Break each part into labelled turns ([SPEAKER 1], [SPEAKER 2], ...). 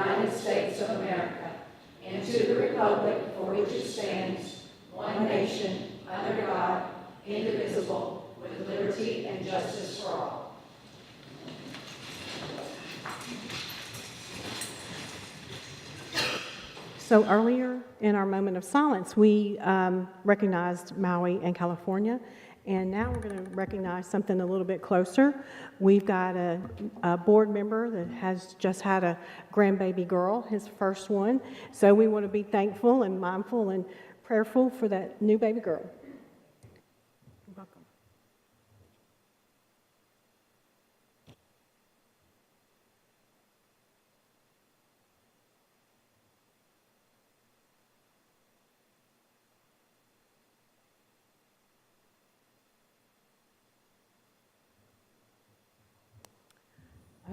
[SPEAKER 1] United States of America and to the republic for which it stands, one nation, under God, indivisible, with liberty and justice for all.
[SPEAKER 2] So earlier in our moment of silence, we recognized Maui and California, and now we're going to recognize something a little bit closer. We've got a board member that has just had a grandbaby girl, his first one, so we want to be thankful and mindful and prayerful for that new baby girl. You're welcome.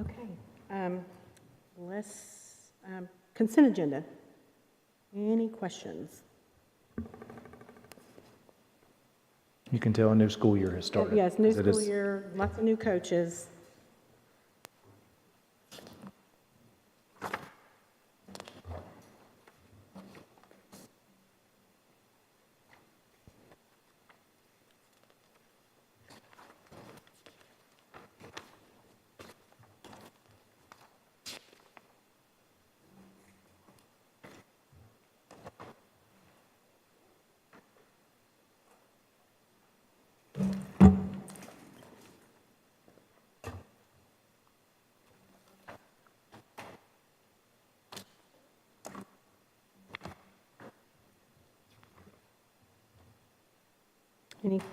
[SPEAKER 2] Okay, consent agenda. Any questions?
[SPEAKER 3] You can tell a new school year has started.
[SPEAKER 2] Yes, new
[SPEAKER 3] as it
[SPEAKER 2] school
[SPEAKER 3] is-
[SPEAKER 2] year, lots of new coaches.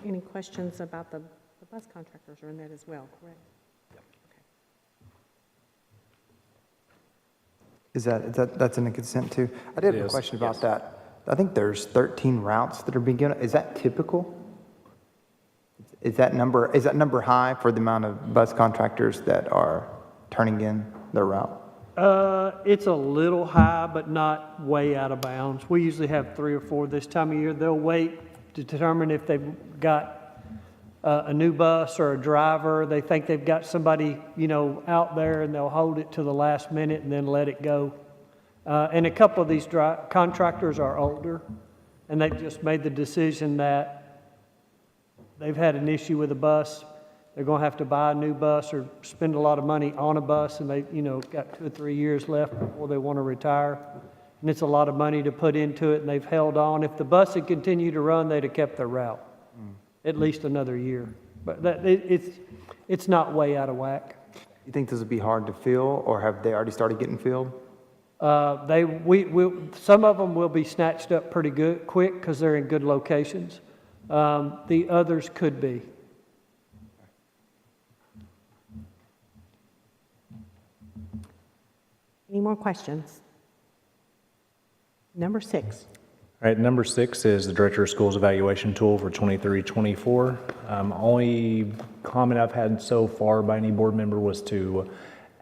[SPEAKER 2] Any questions about the bus contractors are in that as well, correct?
[SPEAKER 4] That's in the consent too? I did
[SPEAKER 3] It
[SPEAKER 4] have a
[SPEAKER 3] is,
[SPEAKER 4] question about
[SPEAKER 3] yes.
[SPEAKER 4] that. I think there's 13 routes that are being given. Is that typical? Is that number high for the amount of bus contractors that are turning in their route?
[SPEAKER 5] It's a little high, but not way out of bounds. We usually have 3 or 4 this time of year. They'll wait to determine if they've got a new bus or a driver. They think they've got somebody, out there, and they'll hold it to the last minute and then let it go. And a couple of these contractors are older, and they've just made the decision that they've had an issue with a bus. They're going to have to buy a new bus or spend a lot of money on a bus, and they, got 2 or 3 years left before they want to retire. And it's a lot of money to put into it, and they've held on. If the bus had continued to run, they'd have kept their route at least another year. But it's not way out of whack.
[SPEAKER 4] You think this would be hard to fill, or have they already started getting filled?
[SPEAKER 5] Some of them will be snatched up pretty quick because they're in good locations. The others could be.
[SPEAKER 2] Any more questions? Number 6.
[SPEAKER 3] All right, number 6 is the Director of Schools evaluation tool for 23-24. Only comment I've had so far by any board member was to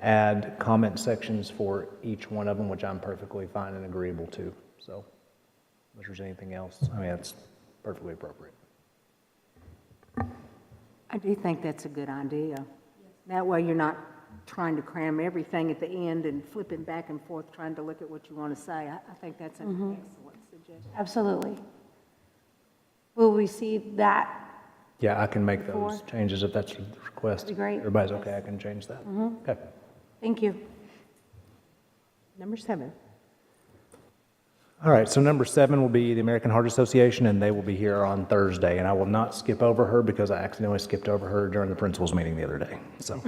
[SPEAKER 3] add comment sections for each one of them, which I'm perfectly fine and agreeable to. So, if there's anything else, that's perfectly appropriate.
[SPEAKER 6] I do think that's a good idea. That way you're not trying to cram everything at the end and flipping back and forth, trying to look at what you want to say. I think that's an excellent suggestion.
[SPEAKER 7] Absolutely. Will we see that?
[SPEAKER 3] Yeah, I can make those
[SPEAKER 7] Before?
[SPEAKER 3] changes if that's the request.
[SPEAKER 7] That'd be great.
[SPEAKER 3] Everybody's okay, I can change that. Okay.
[SPEAKER 7] Thank you.
[SPEAKER 2] Number 7.
[SPEAKER 3] All right, so number 7 will be the American Heart Association, and they will be here on Thursday. And I will not skip over her because I accidentally skipped over her during the principal's meeting the other day. So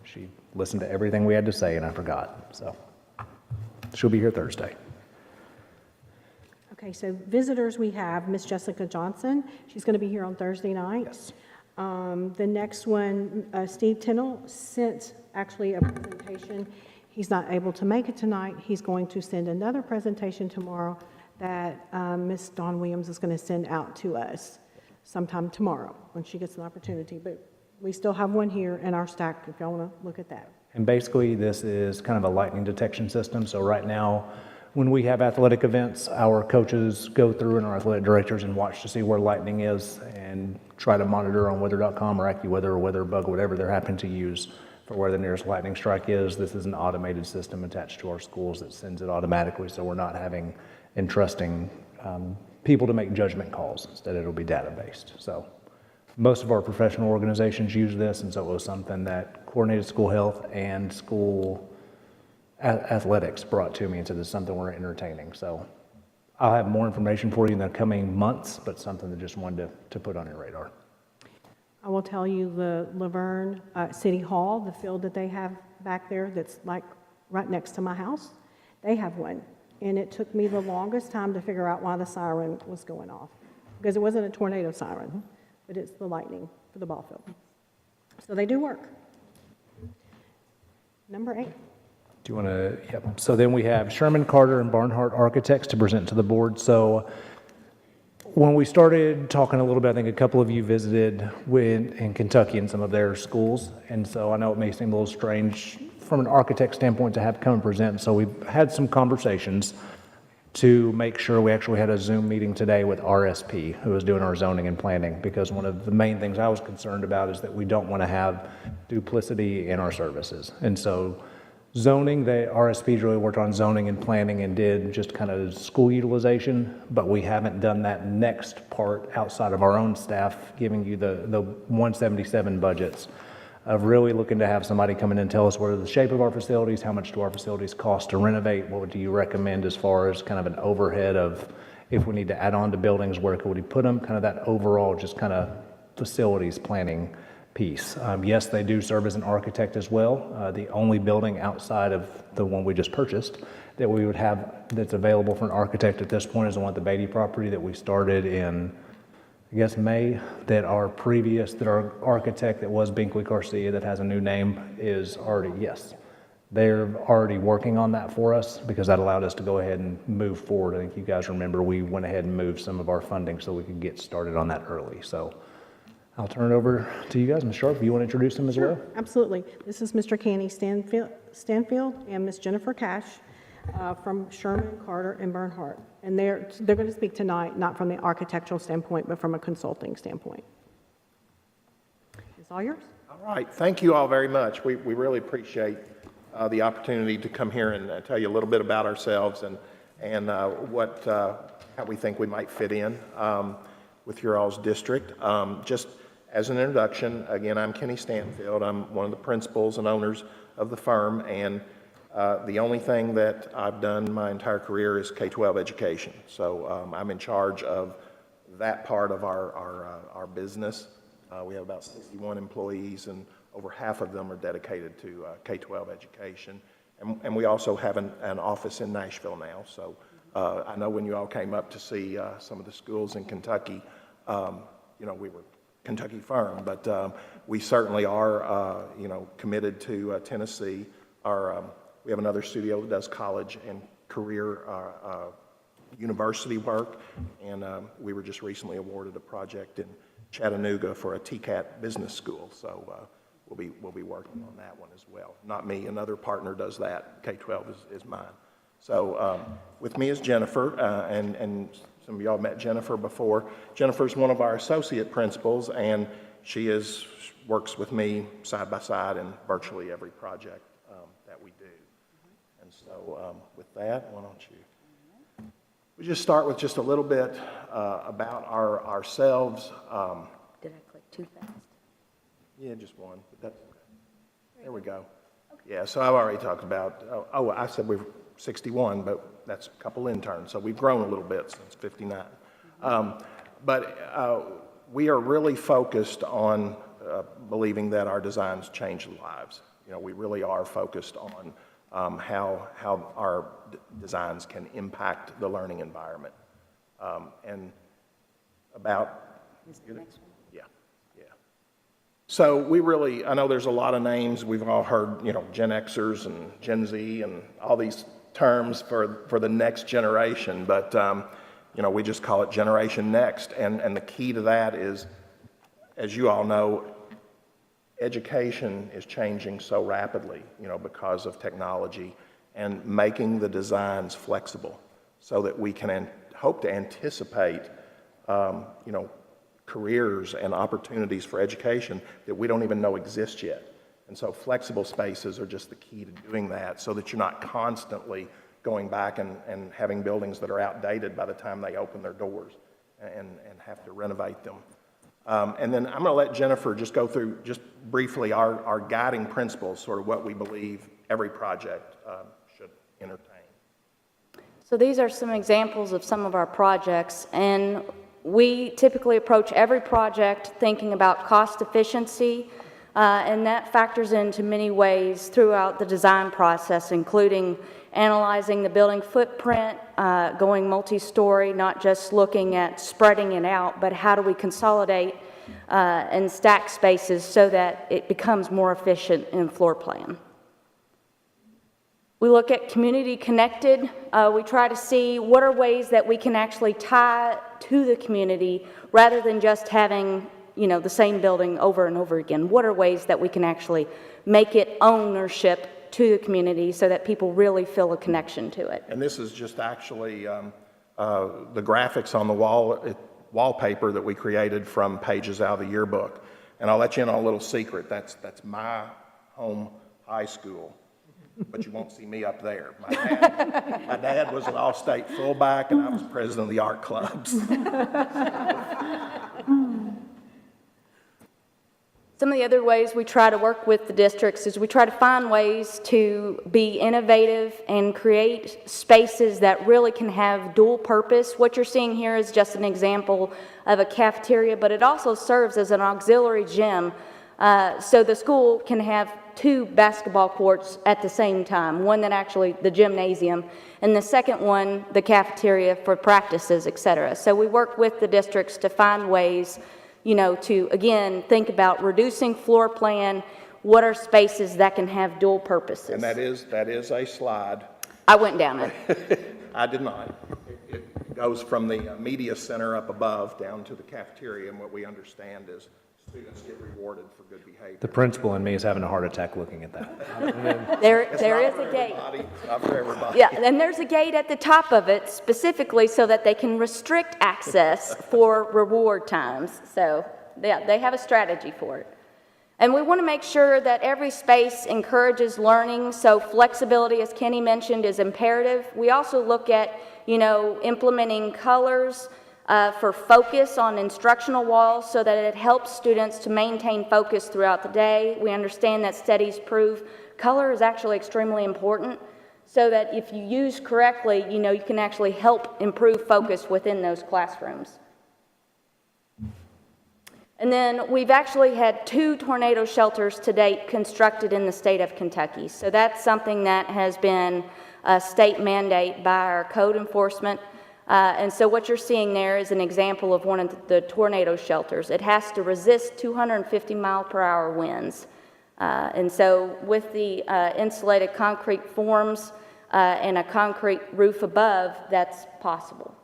[SPEAKER 3] she listened to everything we had to say, and I forgot. So she'll be here Thursday.
[SPEAKER 2] Okay, so visitors, we have Miss Jessica Johnson. She's going to be here on Thursday night.
[SPEAKER 3] Yes.
[SPEAKER 2] The next one, Steve Tinnell sent actually a presentation. He's not able to make it tonight. He's going to send another presentation tomorrow that Miss Dawn Williams is going to send out to us sometime tomorrow when she gets an opportunity. But we still have one here in our stack if y'all want to look at that.
[SPEAKER 3] And basically, this is kind of a lightning detection system. So right now, when we have athletic events, our coaches go through and our athletic directors and watch to see where lightning is and try to monitor on weather.com or AccuWeather or WeatherBug, whatever they're happening to use for where the nearest lightning strike is. This is an automated system attached to our schools that sends it automatically, so we're not having entrusting people to make judgment calls. Instead, it'll be data-based. So most of our professional organizations use this, and so it was something that coordinated school health and school athletics brought to me and said it's something we're entertaining. So I'll have more information for you in the coming months, but something that just wanted to put on your radar.
[SPEAKER 2] I will tell you the Laverne City Hall, the field that they have back there that's like right next to my house, they have one. And it took me the longest time to figure out why the siren was going off. Because it wasn't a tornado siren, but it's the lightning for the ball field. So they do work. Number 8.
[SPEAKER 3] Do you want to, yep. So then we have Sherman, Carter, and Barnhart Architects to present to the board. So when we started talking a little bit, I think a couple of you visited in Kentucky in some of their schools. And so I know it may seem a little strange from an architect standpoint to have come and present. So we've had some conversations to make sure we actually had a Zoom meeting today with RSP, who is doing our zoning and planning, because one of the main things I was concerned about is that we don't want to have duplicity in our services. And so zoning, RSP's really worked on zoning and planning and did just kind of school utilization, but we haven't done that next part outside of our own staff, giving you the 177 budgets of really looking to have somebody come in and tell us what are the shape of our facilities, how much do our facilities cost to renovate, what do you recommend as far as kind of an overhead of if we need to add on to buildings, where could we put them, kind of that overall just kind of facilities planning piece. Yes, they do serve as an architect as well. The only building outside of the one we just purchased that we would have that's available for an architect at this point is the one at the Beatty property that we started in, I guess, May, that our architect that was Binkley Garcia that has a new name is already, yes. They're already working on that for us because that allowed us to go ahead and move forward. I think you guys remember we went ahead and moved some of our funding so we could get started on that early. So I'll turn it over to you guys. Ms. Sharp, you want to introduce them as well?
[SPEAKER 2] Absolutely. This is Mr. Canny Stanfield and Ms. Jennifer Cash from Sherman, Carter, and Bernhardt. And they're going to speak tonight, not from the architectural standpoint, but from a consulting standpoint. It's all yours.
[SPEAKER 8] All right, thank you all very much. We really appreciate the opportunity to come here and tell you a little bit about ourselves and how we think we might fit in with your all's district. Just as an introduction, again, I'm Kenny Stanfield. I'm one of the principals and owners of the firm, and the only thing that I've done my entire career is K-12 education. So I'm in charge of that part of our business. We have about 61 employees, and over half of them are dedicated to K-12 education. And we also have an office in Nashville now. So I know when you all came up to see some of the schools in Kentucky, we were a Kentucky firm, but we certainly are, committed to Tennessee. We have another studio that does college and career university work, and we were just recently awarded a project in Chattanooga for a TCAT business school, so we'll be working on that one as well. Not me, another partner does that. K-12 is mine. So with me is Jennifer, and some of y'all met Jennifer before. Jennifer's one of our associate principals, and she works with me side by side in virtually every project that we do. And so with that, why don't we just start with just a little bit about ourselves.
[SPEAKER 7] Did I click too fast?
[SPEAKER 8] Yeah, just one, but that's okay. There we go. Yeah, so I've already talked about, I said we're 61, but that's a couple interns, so we've grown a little bit since 59. But we are really focused on believing that our designs change lives. We really are focused on how our designs can impact the learning environment. And about... Yeah. So we really, I know there's a lot of names. We've all heard, Gen Xers and Gen Z and all these terms for the next generation, but, we just call it Generation Next. And the key to that is, as you all know, education is changing so rapidly, because of technology, and making the designs flexible so that we can hope to anticipate, careers and opportunities for education that we don't even know exist yet. And so flexible spaces are just the key to doing that, so that you're not constantly going back and having buildings that are outdated by the time they open their doors and have to renovate them. And then I'm going to let Jennifer just go through, just briefly, our guiding principles, sort of what we believe every project should entertain.
[SPEAKER 7] So these are some examples of some of our projects, and we typically approach every project thinking about cost efficiency, and that factors into many ways throughout the design process, including analyzing the building footprint, going multi-story, not just looking at spreading it out, but how do we consolidate and stack spaces so that it becomes more efficient in floor plan. We look at community connected. We try to see what are ways that we can actually tie to the community rather than just having, the same building over and over again. What are ways that we can actually make it ownership to the community so that people really feel a connection to it?
[SPEAKER 8] And this is just actually the graphics on the wallpaper that we created from pages out of the yearbook. And I'll let you in on a little secret. That's my home high school. But you won't see me up there. My dad was an all-state fullback, and I was president of the art clubs.
[SPEAKER 7] Some of the other ways we try to work with the districts is we try to find ways to be innovative and create spaces that really can have dual purpose. What you're seeing here is just an example of a cafeteria, but it also serves as an auxiliary gym. So the school can have 2 basketball courts at the same time, one that actually, the gymnasium, and the second one, the cafeteria for practices, et cetera. So we work with the districts to find ways, to, again, think about reducing floor plan, what are spaces that can have dual purposes.
[SPEAKER 8] And that is a slide.
[SPEAKER 7] I went down it.
[SPEAKER 8] I did not. It goes from the media center up above down to the cafeteria, and what we understand is students get rewarded for good behavior.
[SPEAKER 3] The principal in me is having a heart attack looking at that.
[SPEAKER 7] There
[SPEAKER 8] It's
[SPEAKER 7] is
[SPEAKER 8] not
[SPEAKER 7] a
[SPEAKER 8] for
[SPEAKER 7] gate.
[SPEAKER 8] everybody. It's not for everybody.
[SPEAKER 7] Yeah, and there's a gate at the top of it specifically so that they can restrict access for reward times. So, yeah, they have a strategy for it. And we want to make sure that every space encourages learning, so flexibility, as Kenny mentioned, is imperative. We also look at, implementing colors for focus on instructional walls so that it helps students to maintain focus throughout the day. We understand that studies prove color is actually extremely important so that if you use correctly, you can actually help improve focus within those classrooms. And then we've actually had 2 tornado shelters to date constructed in the state of Kentucky. So that's something that has been a state mandate by our code enforcement. And so what you're seeing there is an example of one of the tornado shelters. It has to resist 250 mile per hour winds. And so with the insulated concrete forms and a concrete roof above, that's possible.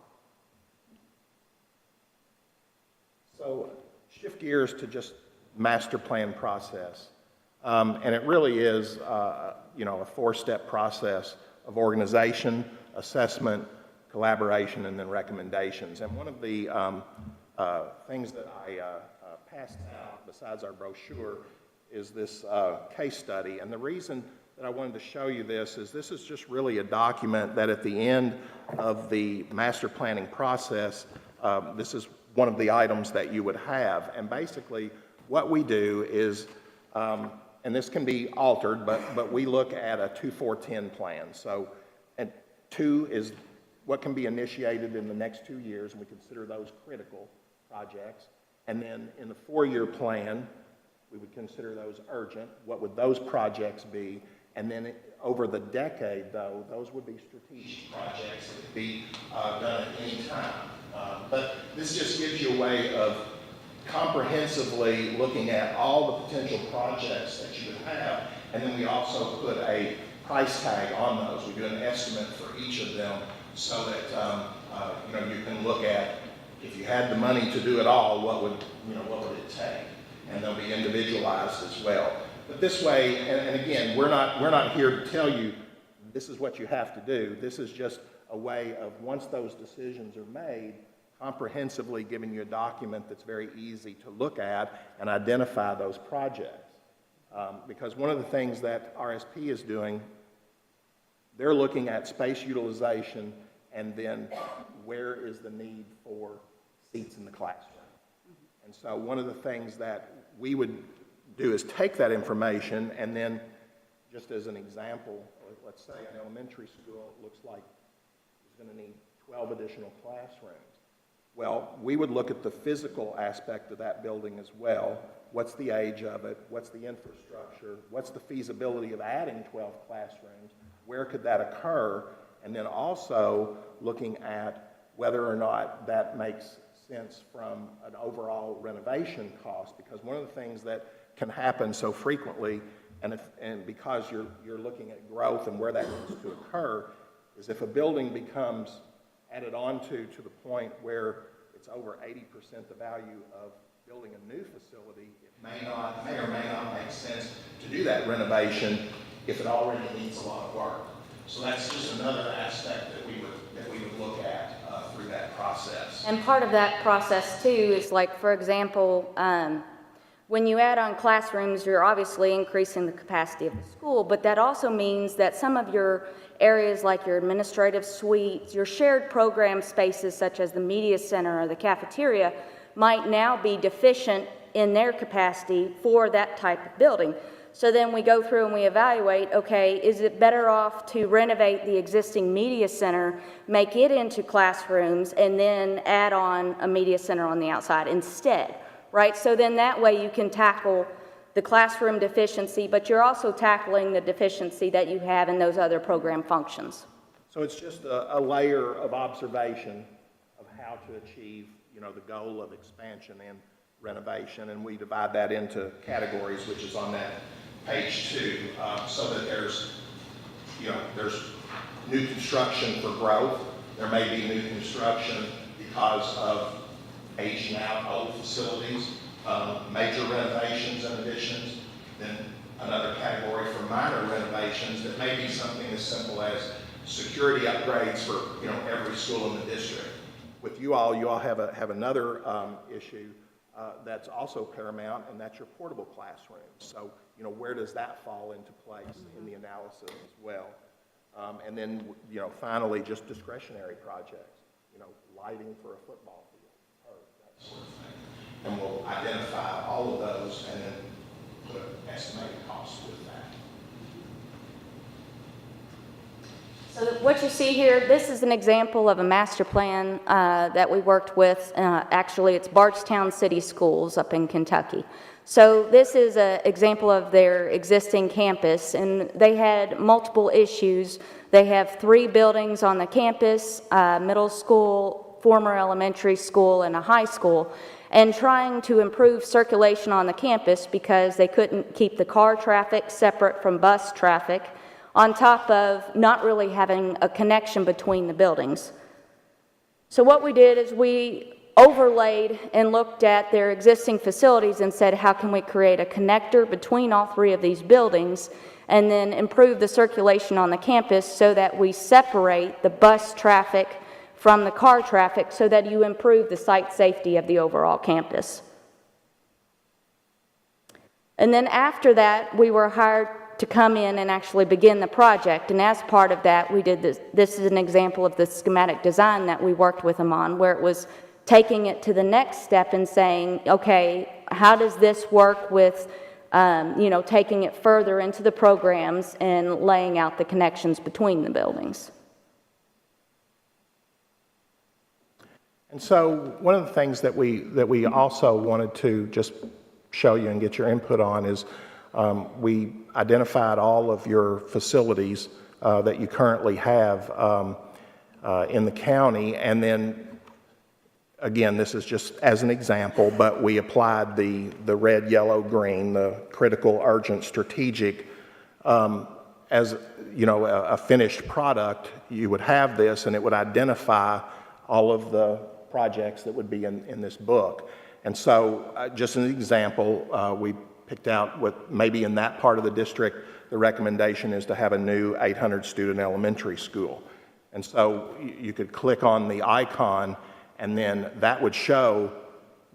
[SPEAKER 8] So shift gears to just master plan process. And it really is, a 4-step process of organization, assessment, collaboration, and then recommendations. And one of the things that I passed out, besides our brochure, is this case study. And the reason that I wanted to show you this is just really a document that at the end of the master planning process, this is one of the items that you would have. And basically, what we do is, and this can be altered, but we look at a 2-4-10 plan. So, and 2 is what can be initiated in the next 2 years, and we consider those critical projects. And then in the 4-year plan, we would consider those urgent. What would those projects be? And then over the decade, though, those would be strategic projects that could be done at any time. But this just gives you a way of comprehensively looking at all the potential projects that you would have, and then we also put a price tag on those. We do an estimate for each of them so that you can look at, if you had the money to do it all, what would it take? And they'll be individualized as well. But this way, and again, we're not here to tell you this is what you have to do. This is just a way of, once those decisions are made, comprehensively giving you a document that's very easy to look at and identify those projects. Because one of the things that RSP is doing, they're looking at space utilization and then where is the need for seats in the classroom. And so one of the things that we would do is take that information and then, just as an example, let's say an elementary school looks like it's going to need 12 additional classrooms. Well, we would look at the physical aspect of that building as well. What's the age of it? What's the infrastructure? What's the feasibility of adding 12 classrooms? Where could that occur? And then also looking at whether or not that makes sense from an overall renovation cost, because one of the things that can happen so frequently, and because you're looking at growth and where that needs to occur, is if a building becomes added onto to the point where it's over 80% the value of building a new facility, it may or may not make sense to do that renovation if it already needs a lot of work. So that's just another aspect that we would look at through that process.
[SPEAKER 7] And part of that process too is like, for example, when you add on classrooms, you're obviously increasing the capacity of the school, but that also means that some of your areas like your administrative suites, your shared program spaces such as the media center or the cafeteria might now be deficient in their capacity for that type of building. So then we go through and we evaluate, okay, is it better off to renovate the existing media center, make it into classrooms, and then add on a media center on the outside instead, right? So then that way you can tackle the classroom deficiency, but you're also tackling the deficiency that you have in those other program functions.
[SPEAKER 8] So it's just a layer of observation of how to achieve, the goal of expansion and renovation, and we divide that into categories, which is on that page 2, so that there's new construction for growth. There may be new construction because of aging out old facilities, major renovations and additions. Then another category for minor renovations that may be something as simple as security upgrades for every school in the district. With you all have another issue that's also paramount, and that's your portable classrooms. So, where does that fall into place in the analysis as well? And then, finally, just discretionary projects, lighting for a football field, or that sort of thing. And we'll identify all of those and then put an estimated cost with that.
[SPEAKER 7] So what you see here, this is an example of a master plan that we worked with. Actually, it's Bardstown City Schools up in Kentucky. So this is an example of their existing campus, and they had multiple issues. They have 3 buildings on the campus, middle school, former elementary school, and a high school, and trying to improve circulation on the campus because they couldn't keep the car traffic separate from bus traffic, on top of not really having a connection between the buildings. So what we did is we overlaid and looked at their existing facilities and said, how can we create a connector between all 3 of these buildings and then improve the circulation on the campus so that we separate the bus traffic from the car traffic so that you improve the site safety of the overall campus. And then after that, we were hired to come in and actually begin the project. And as part of that, we did this. This is an example of the schematic design that we worked with them on, where it was taking it to the next step and saying, okay, how does this work with, taking it further into the programs and laying out the connections between the buildings.
[SPEAKER 8] And so one of the things that we also wanted to just show you and get your input on is we identified all of your facilities that you currently have in the county, and then again, this is just as an example, but we applied the red, yellow, green, the critical, urgent, strategic as a finished product. You would have this, and it would identify all of the projects that would be in this book. And so, just an example, we picked out what maybe in that part of the district, the recommendation is to have a new 800-student elementary school. And so you could click on the icon, and then that would show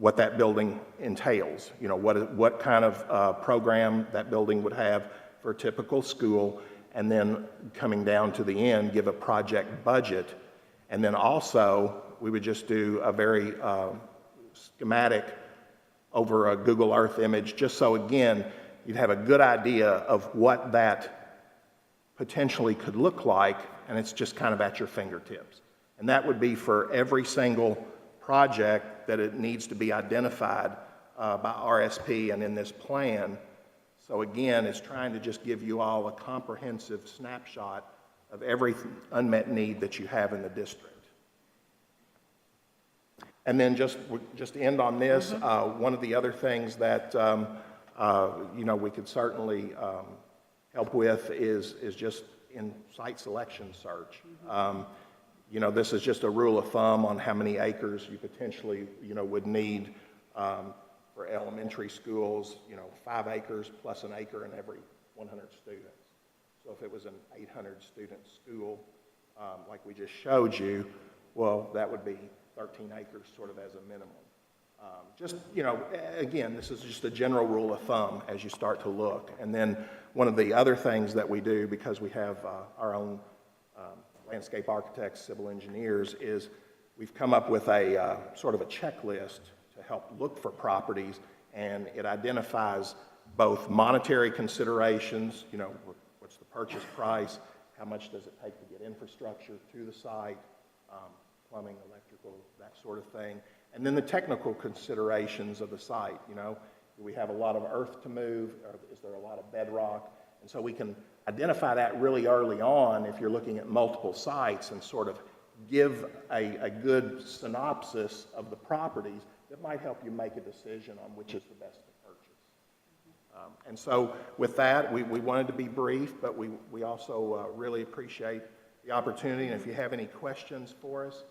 [SPEAKER 8] what that building entails, what kind of program that building would have for a typical school, and then coming down to the end, give a project budget. And then also, we would just do a very schematic over a Google Earth image, just so, again, you'd have a good idea of what that potentially could look like, and it's just kind of at your fingertips. And that would be for every single project that it needs to be identified by RSP and in this plan. So again, it's trying to just give you all a comprehensive snapshot of every unmet need that you have in the district. And then just to end on this, one of the other things that we could certainly help with is just in site selection search. This is just a rule of thumb on how many acres you potentially would need for elementary schools. 5 acres plus an acre in every 100 students. So if it was an 800-student school, like we just showed you, well, that would be 13 acres sort of as a minimum. Again, this is just a general rule of thumb as you start to look. And then one of the other things that we do, because we have our own landscape architects, civil engineers, is we've come up with a sort of a checklist to help look for properties, and it identifies both monetary considerations, what's the purchase price, how much does it take to get infrastructure to the site, plumbing, electrical, that sort of thing. And then the technical considerations of the site, do we have a lot of earth to move, or is there a lot of bedrock? And so we can identify that really early on if you're looking at multiple sites and sort of give a good synopsis of the properties that might help you make a decision on which is the best to purchase. And so with that, we wanted to be brief, but we also really appreciate the opportunity. And if you have any questions for us,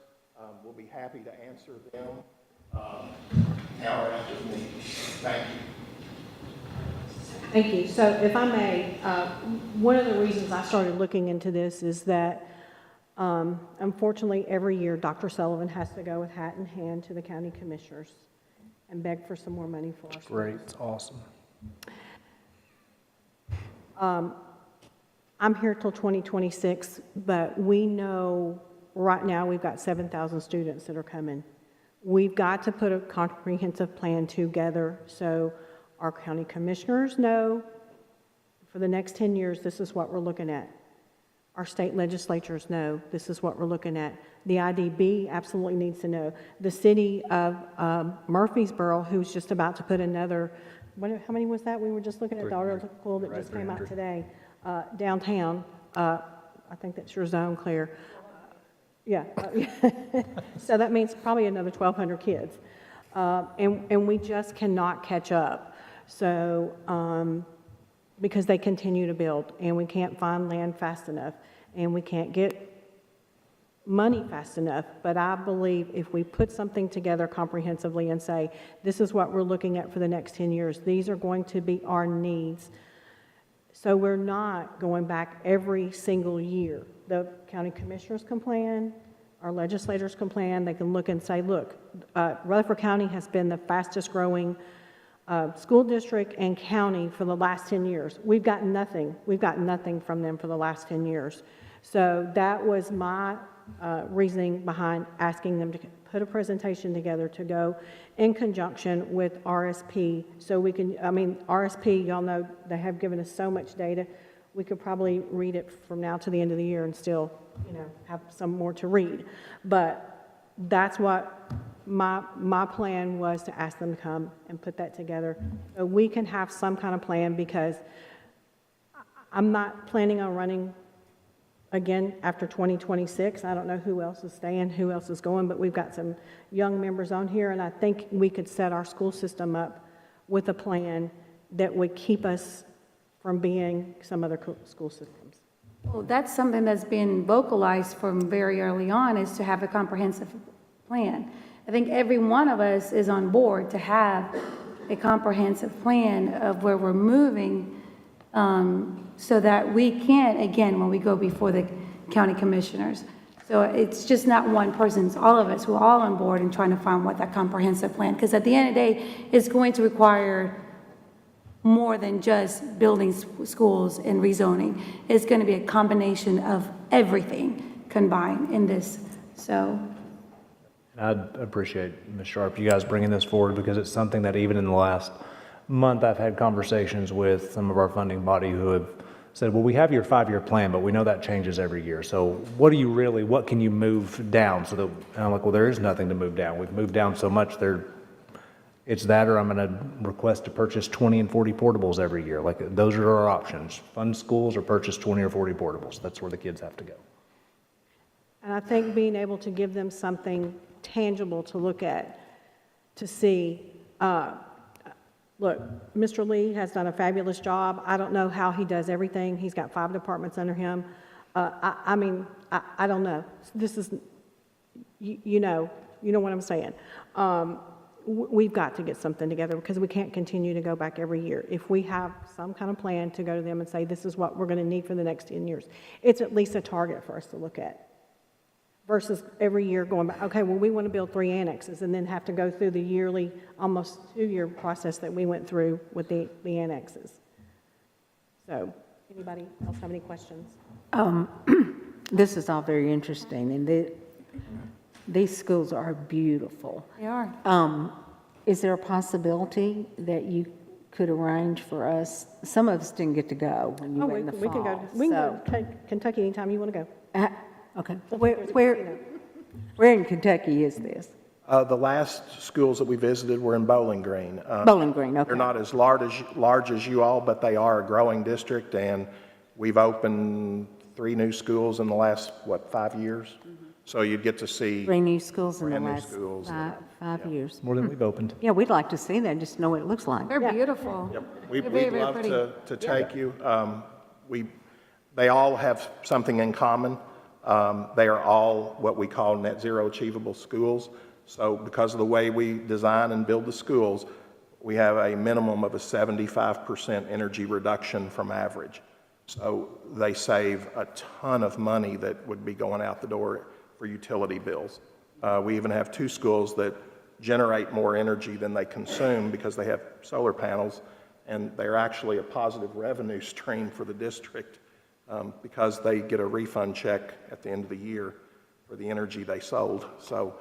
[SPEAKER 8] we'll be happy to answer them. Thank you.
[SPEAKER 2] Thank you. So if I may, one of the reasons I started looking into this is that unfortunately every year Dr. Sullivan has to go with hat in hand to the county commissioners and beg for some more money for our schools.
[SPEAKER 3] Great, it's awesome.
[SPEAKER 2] I'm here till 2026, but we know right now we've got 7,000 students that are coming. We've got to put a comprehensive plan together so our county commissioners know for the next 10 years this is what we're looking at. Our state legislatures know this is what we're looking at. The IDB absolutely needs to know. The city of Murfreesboro, who's just about to put another, how many was that? We were just looking at the article that just came out today. Downtown, I think that's your zone, Claire. Yeah. So that means probably another 1,200 kids. And we just cannot catch up. So, because they continue to build, and we can't find land fast enough, and we can't get money fast enough. But I believe if we put something together comprehensively and say, this is what we're looking at for the next 10 years, these are going to be our needs. So we're not going back every single year. The county commissioners can plan, our legislators can plan, they can look and say, look, Rutherford County has been the fastest growing school district and county for the last 10 years. We've gotten nothing. We've gotten nothing from them for the last 10 years. So that was my reasoning behind asking them to put a presentation together to go in conjunction with RSP. So we can, RSP, y'all know, they have given us so much data. We could probably read it from now to the end of the year and still, have some more to read. But that's what my plan was, to ask them to come and put that together so we can have some kind of plan, because I'm not planning on running again after 2026. I don't know who else is staying, who else is going, but we've got some young members on here, and I think we could set our school system up with a plan that would keep us from being some other school systems.
[SPEAKER 9] Well, that's something that's been vocalized from very early on, is to have a comprehensive plan. I think every one of us is on board to have a comprehensive plan of where we're moving, so that we can, again, when we go before the county commissioners. So it's just not one person, it's all of us who are all on board and trying to find what that comprehensive plan, because at the end of the day, it's going to require more than just building schools and rezoning. It's going to be a combination of everything combined in this, so.
[SPEAKER 3] I'd appreciate, Ms. Sharp, you guys bringing this forward because it's something that even in the last month, I've had conversations with some of our funding body who have said, well, we have your 5-year plan, but we know that changes every year. So what can you move down? So that, and I'm like, well, there is nothing to move down. We've moved down so much it's that, or I'm going to request to purchase 20 and 40 portables every year. Like, those are our options. Fund schools or purchase 20 or 40 portables. That's where the kids have to go.
[SPEAKER 2] And I think being able to give them something tangible to look at, to see, look, Mr. Lee has done a fabulous job. I don't know how he does everything. He's got 5 departments under him. I mean, I don't know. This is, you know what I'm saying. We've got to get something together because we can't continue to go back every year. If we have some kind of plan to go to them and say, this is what we're going to need for the next 10 years, it's at least a target for us to look at. Versus every year going back, okay, well, we want to build 3 annexes and then have to go through the yearly, almost 2-year process that we went through with the annexes. So, anybody else have any questions?
[SPEAKER 6] This is all very interesting, and these schools are beautiful.
[SPEAKER 9] They are.
[SPEAKER 6] Is there a possibility that you could arrange for us? Some of us didn't get to go when you were in the fall.
[SPEAKER 2] We can go to Kentucky anytime you want to go.
[SPEAKER 6] Okay. Where in Kentucky is this?
[SPEAKER 8] The last schools that we visited were in Bowling Green.
[SPEAKER 6] Bowling Green, okay.
[SPEAKER 8] They're not as large as you all, but they are a growing district, and we've opened 3 new schools in the last, 5 years? So you'd get to see
[SPEAKER 6] 3 new schools in the
[SPEAKER 8] brand new
[SPEAKER 6] last
[SPEAKER 8] schools.
[SPEAKER 6] 5 years.
[SPEAKER 3] More than we've opened.
[SPEAKER 6] Yeah, we'd like to see that, just know what it looks like.
[SPEAKER 9] They're beautiful.
[SPEAKER 8] Yep.
[SPEAKER 9] They're
[SPEAKER 8] We'd
[SPEAKER 9] very, very
[SPEAKER 8] love
[SPEAKER 9] pretty.
[SPEAKER 8] to take you. They all have something in common. They are all what we call net zero achievable schools. So because of the way we design and build the schools, we have a minimum of a 75% energy reduction from average. So they save a ton of money that would be going out the door for utility bills. We even have 2 schools that generate more energy than they consume because they have solar panels, and they're actually a positive revenue stream for the district because they get a refund check at the end of the year for the energy they sold. So,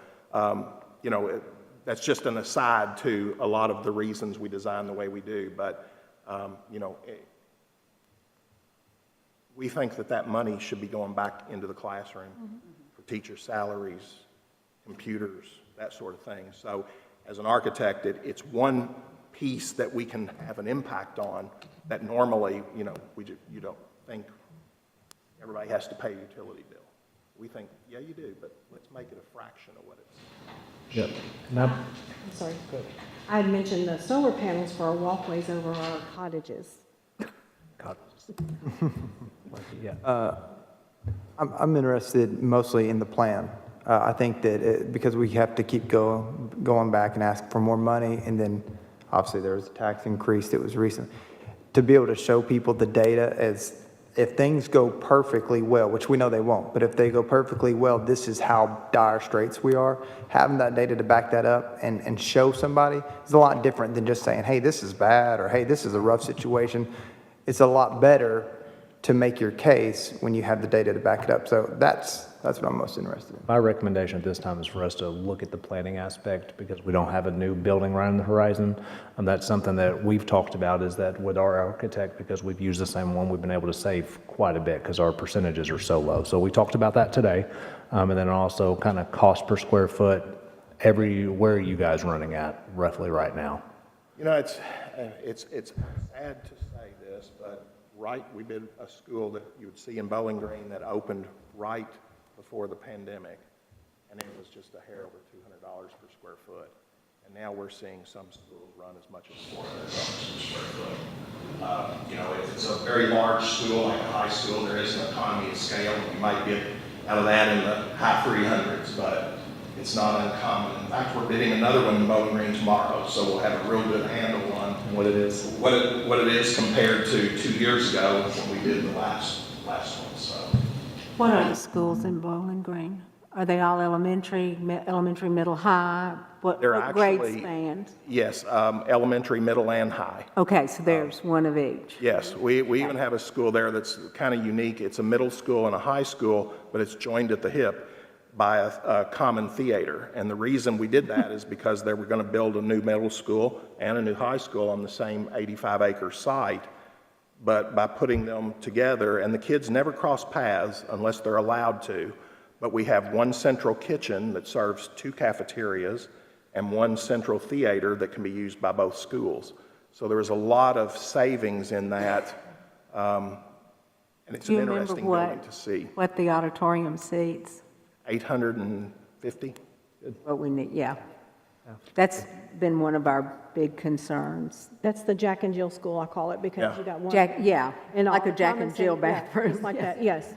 [SPEAKER 8] that's just an aside to a lot of the reasons we design the way we do. But, we think that money should be going back into the classroom for teacher salaries, computers, that sort of thing. So as an architect, it's one piece that we can have an impact on that normally, you don't think everybody has to pay a utility bill. We think, yeah, you do, but let's make it a fraction of what it's.
[SPEAKER 3] Yep.
[SPEAKER 2] I'm sorry. I had mentioned the solar panels for our walkways over our cottages.
[SPEAKER 3] Yeah.
[SPEAKER 4] I'm interested mostly in the plan. I think that because we have to keep going back and ask for more money, and then obviously there was a tax increase that was recent, to be able to show people the data as if things go perfectly well, which we know they won't, but if they go perfectly well, this is how dire straits we are. Having that data to back that up and show somebody is a lot different than just saying, hey, this is bad, or hey, this is a rough situation. It's a lot better to make your case when you have the data to back it up. So that's what I'm most interested in.
[SPEAKER 3] My recommendation at this time is for us to look at the planning aspect because we don't have a new building right on the horizon. And that's something that we've talked about, is that with our architect, because we've used the same one, we've been able to save quite a bit because our percentages are so low. So we talked about that today. And then also kind of cost per square foot, where are you guys running at roughly right now?
[SPEAKER 8] It's sad to say this, but we did a school that you would see in Bowling Green that opened right before the pandemic, and it was just a hair over $200 per square foot. And now we're seeing some schools run as much as $400 per square foot. If it's a very large school, like a high school, there is an economy of scale. You might get out of that in the high 300s, but it's not uncommon. In fact, we're bidding another one in Bowling Green tomorrow, so we'll have a real good handle on what it is compared to 2 years ago when we did the last one. So
[SPEAKER 6] What are the schools in Bowling Green? Are they all elementary, middle, high? What
[SPEAKER 8] They're
[SPEAKER 6] grade
[SPEAKER 8] actually-
[SPEAKER 6] spans?
[SPEAKER 8] Yes, elementary, middle, and high.
[SPEAKER 6] Okay, so there's one of each.
[SPEAKER 8] Yes, we even have a school there that's kind of unique. It's a middle school and a high school, but it's joined at the hip by a common theater. And the reason we did that is because they were going to build a new middle school and a new high school on the same 85-acre site. But by putting them together, and the kids never cross paths unless they're allowed to, but we have one central kitchen that serves 2 cafeterias and one central theater that can be used by both schools. So there is a lot of savings in that, and it's
[SPEAKER 6] Do
[SPEAKER 8] an
[SPEAKER 6] you remember
[SPEAKER 8] interesting building to see.
[SPEAKER 6] what the auditorium seats?
[SPEAKER 8] 850?
[SPEAKER 6] What we need, yeah. That's been one of our big concerns.
[SPEAKER 2] That's the Jack and Jill School, I call it, because
[SPEAKER 8] Yeah.
[SPEAKER 2] you got one.
[SPEAKER 6] Yeah,
[SPEAKER 2] and all
[SPEAKER 6] like a
[SPEAKER 2] the
[SPEAKER 6] Jack
[SPEAKER 2] common
[SPEAKER 6] and Jill
[SPEAKER 2] sense- yeah,
[SPEAKER 6] bathroom.
[SPEAKER 2] just like that, yes.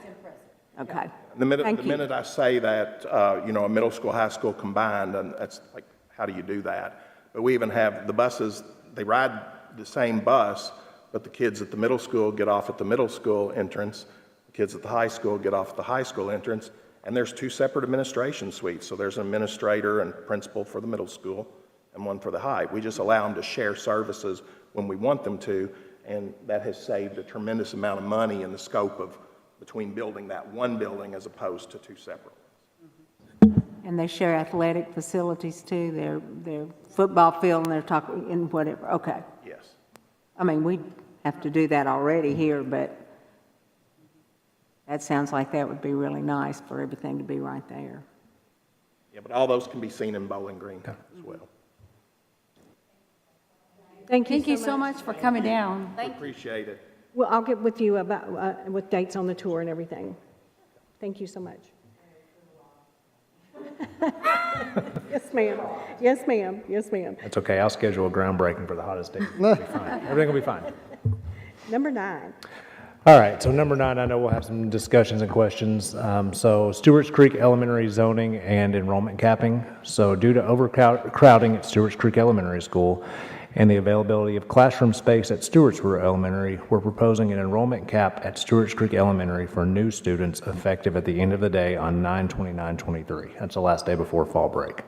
[SPEAKER 6] Okay.
[SPEAKER 8] The
[SPEAKER 6] Thank you.
[SPEAKER 8] minute I say that, a middle school, high school combined, and that's like, how do you do that? But we even have the buses, they ride the same bus, but the kids at the middle school get off at the middle school entrance, the kids at the high school get off at the high school entrance, and there's 2 separate administration suites. So there's an administrator and principal for the middle school and one for the high. We just allow them to share services when we want them to, and that has saved a tremendous amount of money in the scope of between building that one building as opposed to 2 separate.
[SPEAKER 6] And they share athletic facilities too, their football field and their talking, and whatever, okay.
[SPEAKER 8] Yes.
[SPEAKER 6] I mean, we have to do that already here, but that sounds like that would be really nice for everything to be right there.
[SPEAKER 8] Yeah, but all those can be seen in Bowling Green as well.
[SPEAKER 2] Thank
[SPEAKER 9] Thank you so much for coming down.
[SPEAKER 8] We appreciate it.
[SPEAKER 2] Well, I'll get with you about, with dates on the tour and everything. Thank you so much. Yes, ma'am. Yes, ma'am. Yes, ma'am.
[SPEAKER 3] That's okay, I'll schedule a groundbreaking for the hottest day. It'll be fine. Everything will be fine.
[SPEAKER 2] Number 9.
[SPEAKER 3] All right, so number 9, I know we'll have some discussions and questions. So Stewart's Creek Elementary zoning and enrollment capping. So due to overcrowding at Stewart's Creek Elementary School and the availability of classroom space at Stewartsboro Elementary, we're proposing an enrollment cap at Stewart's Creek Elementary for new students effective at the end of the day on 9/29/23. That's the last day before fall break.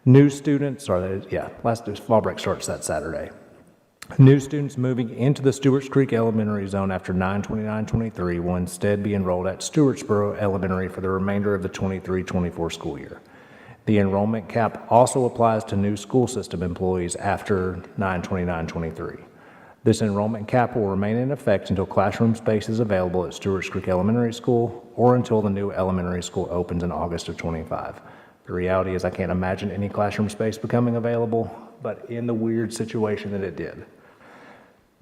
[SPEAKER 3] New students, fall break starts that Saturday. New students moving into the Stewart's Creek Elementary zone after 9/29/23 will instead be enrolled at Stewartsboro Elementary for the remainder of the 23-24 school year. The enrollment cap also applies to new school system employees after 9/29/23. This enrollment cap will remain in effect until classroom space is available at Stewart's Creek Elementary School or until the new elementary school opens in August of '25. The reality is I can't imagine any classroom space becoming available, but in the weird situation that it did.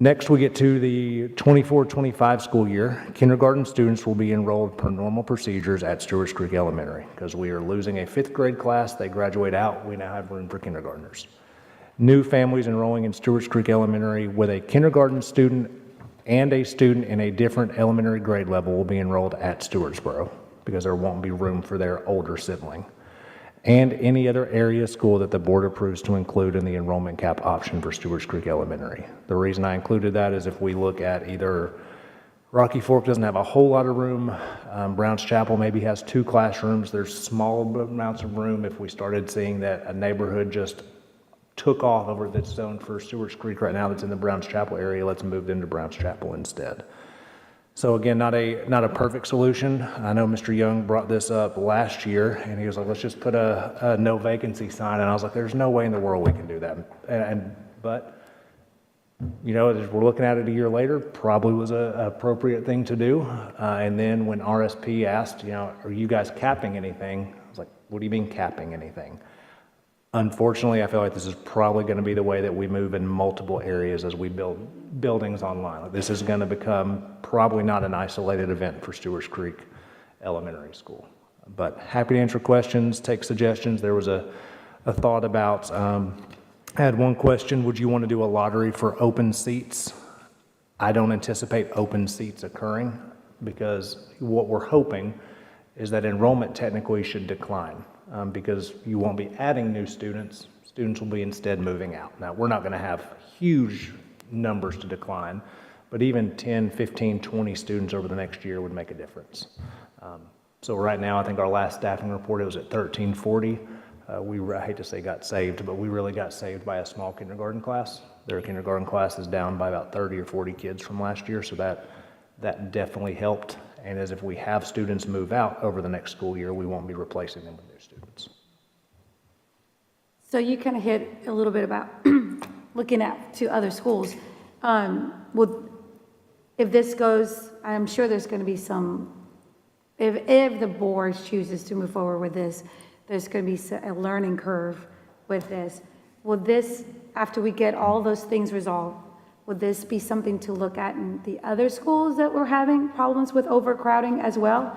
[SPEAKER 3] Next, we get to the 24-25 school year. Kindergarten students will be enrolled per normal procedures at Stewart's Creek Elementary. Because we are losing a 5th grade class, they graduate out, we now have room for kindergartners. New families enrolling in Stewart's Creek Elementary with a kindergarten student and a student in a different elementary grade level will be enrolled at Stewartsboro because there won't be room for their older sibling. And any other area school that the board approves to include in the enrollment cap option for Stewart's Creek Elementary. The reason I included that is if we look at either Rocky Fork doesn't have a whole lot of room, Browns Chapel maybe has 2 classrooms, there's small amounts of room. If we started seeing that a neighborhood just took off over this zone for Stewart's Creek right now that's in the Browns Chapel area, let's move them to Browns Chapel instead. So again, not a perfect solution. I know Mr. Young brought this up last year, and he was like, let's just put a no vacancy sign, and I was like, there's no way in the world we can do that. But as we're looking at it a year later, probably was an appropriate thing to do. And then when RSP asked, are you guys capping anything? I was like, what do you mean capping anything? Unfortunately, I feel like this is probably going to be the way that we move in multiple areas as we build buildings online. Like, this is going to become probably not an isolated event for Stewart's Creek Elementary School. But happy to answer questions, take suggestions. There was a thought about, I had one question, would you want to do a lottery for open seats? I don't anticipate open seats occurring because what we're hoping is that enrollment technically should decline. Because you won't be adding new students. Students will be instead moving out. Now, we're not going to have huge numbers to decline, but even 10, 15, 20 students over the next year would make a difference. So right now, I think our last staffing report, it was at 1340. I hate to say got saved, but we really got saved by a small kindergarten class. Their kindergarten class is down by about 30 or 40 kids from last year, so that definitely helped. And as if we have students move out over the next school year, we won't be replacing them with new students.
[SPEAKER 9] So you kind of hit a little bit about looking at to other schools. If this goes, I'm sure there's going to be some, if the board chooses to move forward with this, there's going to be a learning curve with this. Will this, after we get all those things resolved, would this be something to look at in the other schools that we're having problems with overcrowding as well?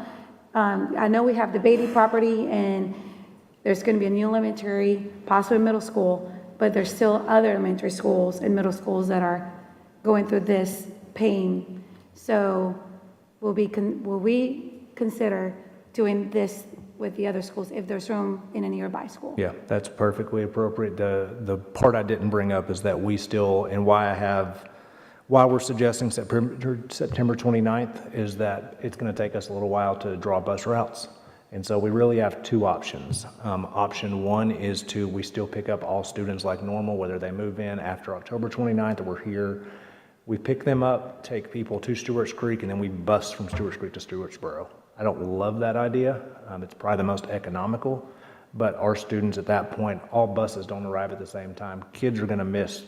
[SPEAKER 9] I know we have the Beatty property, and there's going to be a new elementary, possibly middle school, but there's still other elementary schools and middle schools that are going through this pain. So will we consider doing this with the other schools if there's room in a nearby school?
[SPEAKER 3] Yeah, that's perfectly appropriate. The part I didn't bring up is that we still, and why we're suggesting September 29th is that it's going to take us a little while to draw bus routes. And so we really have two options. Option one is we still pick up all students like normal, whether they move in after October 29th or we're here. We pick them up, take people to Stewart's Creek, and then we bus from Stewart's Creek to Stewartsboro. I don't love that idea. It's probably the most economical, but our students at that point, all buses don't arrive at the same time. Kids are going to miss,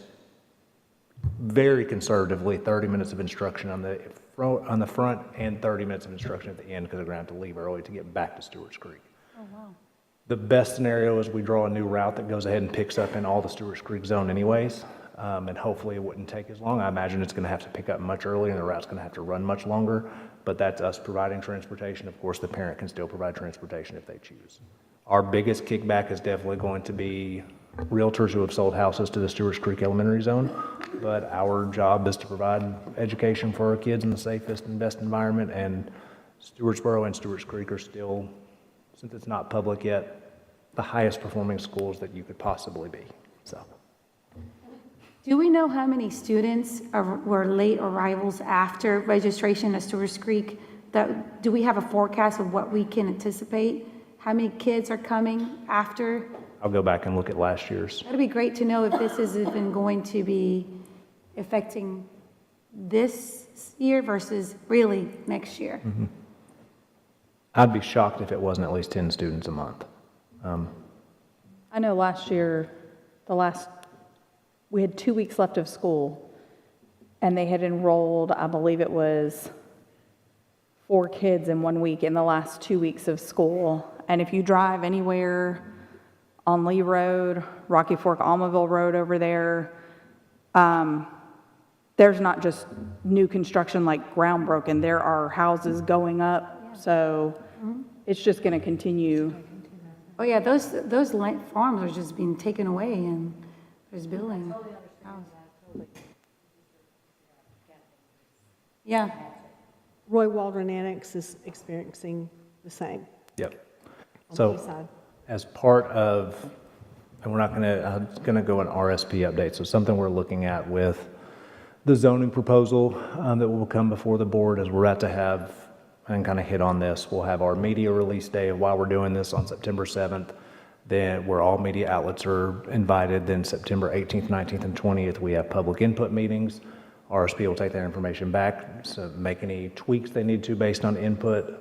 [SPEAKER 3] very conservatively, 30 minutes of instruction on the front and 30 minutes of instruction at the end because they're going to have to leave early to get back to Stewart's Creek.
[SPEAKER 9] Oh, wow.
[SPEAKER 3] The best scenario is we draw a new route that goes ahead and picks up in all the Stewart's Creek zone anyways, and hopefully it wouldn't take as long. I imagine it's going to have to pick up much earlier and the route's going to have to run much longer, but that's us providing transportation. Of course, the parent can still provide transportation if they choose. Our biggest kickback is definitely going to be realtors who have sold houses to the Stewart's Creek Elementary Zone, but our job is to provide education for our kids in the safest and best environment, and Stewartsboro and Stewart's Creek are still, since it's not public yet, the highest performing schools that you could possibly be. So,
[SPEAKER 9] Do we know how many students were late arrivals after registration at Stewart's Creek? Do we have a forecast of what we can anticipate? How many kids are coming after?
[SPEAKER 3] I'll go back and look at last year's.
[SPEAKER 9] That'd be great to know if this is even going to be affecting this year versus really next year.
[SPEAKER 3] Mm-hmm. I'd be shocked if it wasn't at least 10 students a month.
[SPEAKER 10] I know last year, we had 2 weeks left of school, and they had enrolled, I believe it was 4 kids in 1 week in the last 2 weeks of school. And if you drive anywhere on Lee Road, Rocky Fork, Almaville Road over there, there's not just new construction like ground broken, there are houses going up, so it's just going to continue.
[SPEAKER 9] Oh, yeah, those farms are just being taken away and there's building. Yeah,
[SPEAKER 2] Roy Waldron Annex is experiencing the same
[SPEAKER 3] Yep.
[SPEAKER 2] on the
[SPEAKER 3] So,
[SPEAKER 2] east side.
[SPEAKER 3] as part of, and we're not going to, I'm going to go an RSP update, so something we're looking at with the zoning proposal that will come before the board is we're about to have, and kind of hit on this, we'll have our media release day while we're doing this on September 7th, then where all media outlets are invited, then September 18th, 19th, and 20th, we have public input meetings. RSP will take that information back, so make any tweaks they need to based on input.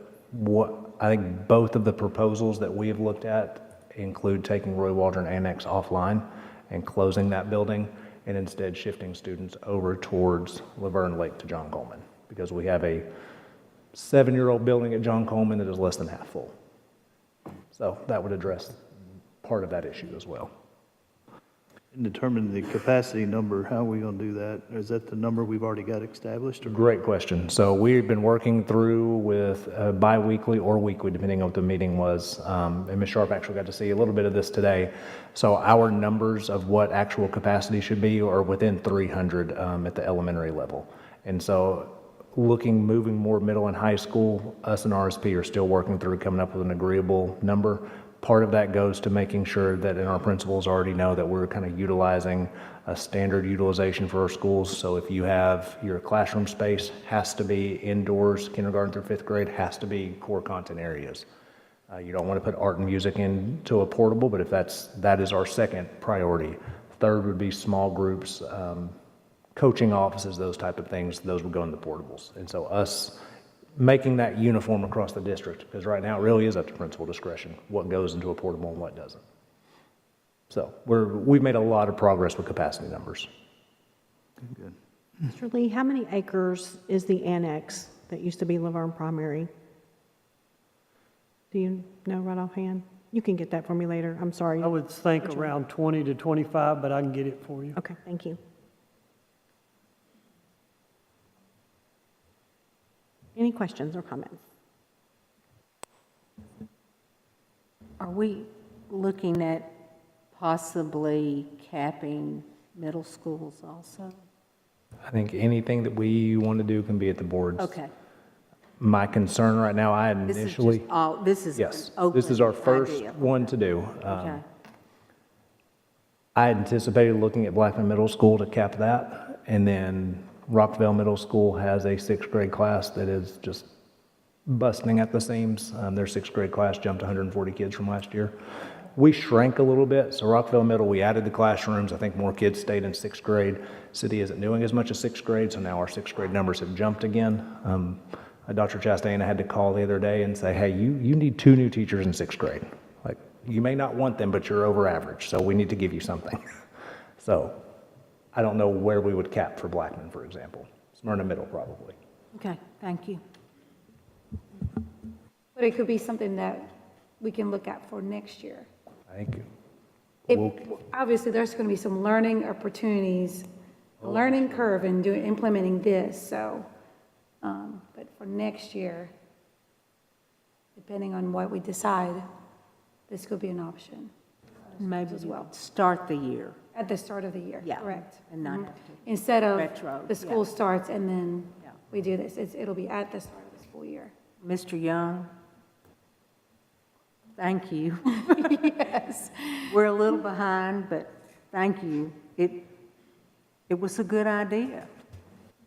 [SPEAKER 3] I think both of the proposals that we have looked at include taking Roy Waldron Annex offline and closing that building, and instead shifting students over towards Laverne Lake to John Coleman, because we have a 7-year-old building at John Coleman that is less than half full. So that would address part of that issue as well.
[SPEAKER 11] And determine the capacity number, how are we going to do that? Is that the number we've already got established? Or?
[SPEAKER 3] Great question. So we've been working through with bi-weekly or weekly, depending on what the meeting was. And Ms. Sharp actually got to see a little bit of this today. So our numbers of what actual capacity should be are within 300 at the elementary level. And so moving more middle and high school, us and RSP are still working through coming up with an agreeable number. Part of that goes to making sure that, and our principals already know, that we're kind of utilizing a standard utilization for our schools. So if you have your classroom space has to be indoors, kindergarten through fifth grade has to be core content areas. You don't want to put art and music into a portable, but if that is our second priority. Third would be small groups, coaching offices, those type of things. Those would go in the portables. And so us making that uniform across the district, because right now it really is up to principal discretion what goes into a portable and what doesn't. So we've made a lot of progress with capacity numbers.
[SPEAKER 11] Good.
[SPEAKER 2] Mr. Lee, how many acres is the annex that used to be Laverne Primary? Do you know right offhand? You can get that for me later. I'm sorry.
[SPEAKER 5] I would think around 20 to 25, but I can get it for you.
[SPEAKER 2] Okay, thank you. Any questions or comments?
[SPEAKER 6] Are we looking at possibly capping middle schools also?
[SPEAKER 3] I think anything that we want to do can be at the board's.
[SPEAKER 6] Okay.
[SPEAKER 3] My concern right now, I had
[SPEAKER 6] This is
[SPEAKER 3] initially.
[SPEAKER 6] just all, this is an
[SPEAKER 3] Yes,
[SPEAKER 6] Oakland
[SPEAKER 3] this is our first
[SPEAKER 6] idea.
[SPEAKER 3] one to do.
[SPEAKER 6] Okay.
[SPEAKER 3] I had anticipated looking at Blackman Middle School to cap that, and then Rockville Middle School has a sixth grade class that is just busting at the seams. Their sixth grade class jumped 140 kids from last year. We shrank a little bit, so Rockville Middle, we added the classrooms. I think more kids stayed in sixth grade. City isn't doing as much as sixth grade, so now our sixth grade numbers have jumped again. Dr. Chastain had to call the other day and say, hey, you need 2 new teachers in sixth grade. Like, you may not want them, but you're over average, so we need to give you something. So I don't know where we would cap for Blackman, for example. Smyrna Middle, probably.
[SPEAKER 6] Okay, thank you.
[SPEAKER 9] But it could be something that we can look at for next year.
[SPEAKER 3] Thank you.
[SPEAKER 9] Obviously, there's going to be some learning opportunities, a learning curve in implementing this, so, but for next year, depending on what we decide, this could be an option
[SPEAKER 6] Maybe
[SPEAKER 9] as well,
[SPEAKER 6] start the year.
[SPEAKER 9] at the start of the year,
[SPEAKER 6] Yeah.
[SPEAKER 9] correct?
[SPEAKER 6] And not
[SPEAKER 9] Mhm.
[SPEAKER 6] have to.
[SPEAKER 9] Instead of
[SPEAKER 6] Retro,
[SPEAKER 9] the school
[SPEAKER 6] yeah.
[SPEAKER 9] starts and then
[SPEAKER 6] Yeah.
[SPEAKER 9] we do this, it'll be at the start of the school year.
[SPEAKER 6] Mr. Young? Thank you.
[SPEAKER 9] Yes.
[SPEAKER 6] We're a little behind, but thank you. It was a good idea.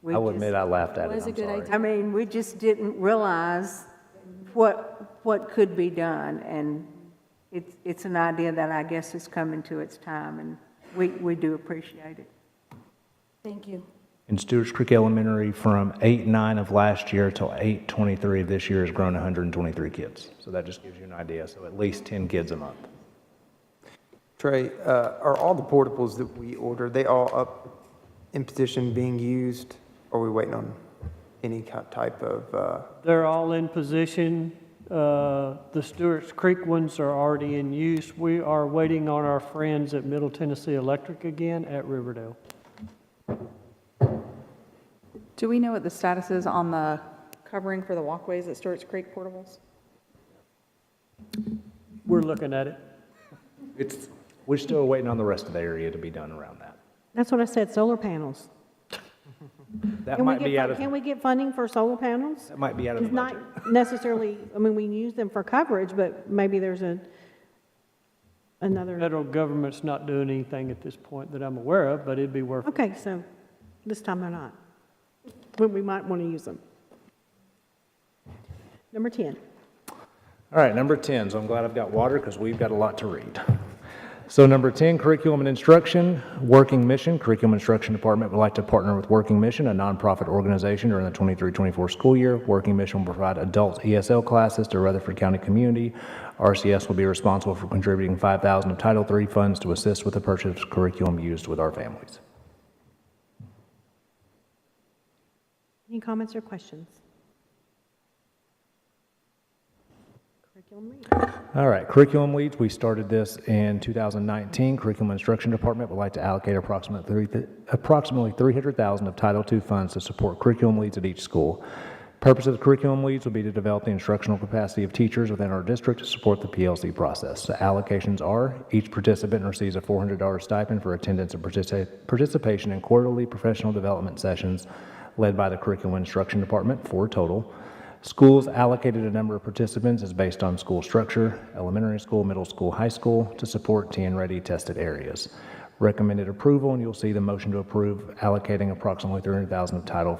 [SPEAKER 3] I will admit I laughed at it,
[SPEAKER 9] was a
[SPEAKER 3] I'm
[SPEAKER 9] good
[SPEAKER 3] sorry.
[SPEAKER 9] idea.
[SPEAKER 6] I mean, we just didn't realize what could be done, and it's an idea that I guess is coming to its time, and we do appreciate it.
[SPEAKER 9] Thank you.
[SPEAKER 3] In Stewart's Creek Elementary, from 8-9 of last year till 8-23 of this year has grown 123 kids. So that just gives you an idea. So at least 10 kids a month.
[SPEAKER 4] Trey, are all the portables that we order, they all up in position being used? Or are we waiting on any type of,
[SPEAKER 5] They're all in position. The Stewart's Creek ones are already in use. We are waiting on our friends at Middle Tennessee Electric again at Riverdale.
[SPEAKER 10] Do we know what the status is on the covering for the walkways at Stewart's Creek portables?
[SPEAKER 5] We're looking at it.
[SPEAKER 3] We're still waiting on the rest of the area to be done around that.
[SPEAKER 2] That's what I said, solar panels.
[SPEAKER 3] That might be out of,
[SPEAKER 2] Can we get funding for solar panels?
[SPEAKER 3] that might be out of the
[SPEAKER 2] It's
[SPEAKER 3] budget.
[SPEAKER 2] not necessarily, I mean, we use them for coverage, but maybe there's another,
[SPEAKER 5] Federal government's not doing anything at this point that I'm aware of, but it'd be worth it.
[SPEAKER 2] okay, so this time they're not. But we might want to use them. Number 10.
[SPEAKER 3] All right, number 10. So I'm glad I've got water because we've got a lot to read. So number 10, curriculum and instruction, working mission. Curriculum and Instruction Department would like to partner with Working Mission, a nonprofit organization during the 23-24 school year. Working Mission will provide adult ESL classes to Rutherford County community. RCS will be responsible for contributing $5,000 of Title III funds to assist with the purchase of curriculum used with our families.
[SPEAKER 2] Any comments or questions? Curriculum read.
[SPEAKER 3] All right, curriculum leads, we started this in 2019. Curriculum and Instruction Department would like to allocate approximately $300,000 of Title II funds to support curriculum leads at each school. Purpose of the curriculum leads will be to develop the instructional capacity of teachers within our district to support the PLC process. The allocations are, each participant receives a $400 stipend for attendance and participation in quarterly professional development sessions led by the Curriculum and Instruction Department for a total. Schools allocated a number of participants is based on school structure, elementary school, middle school, high school, to support TN-ready tested areas. Recommended approval, and you'll see the motion to approve allocating approximately $300,000 of Title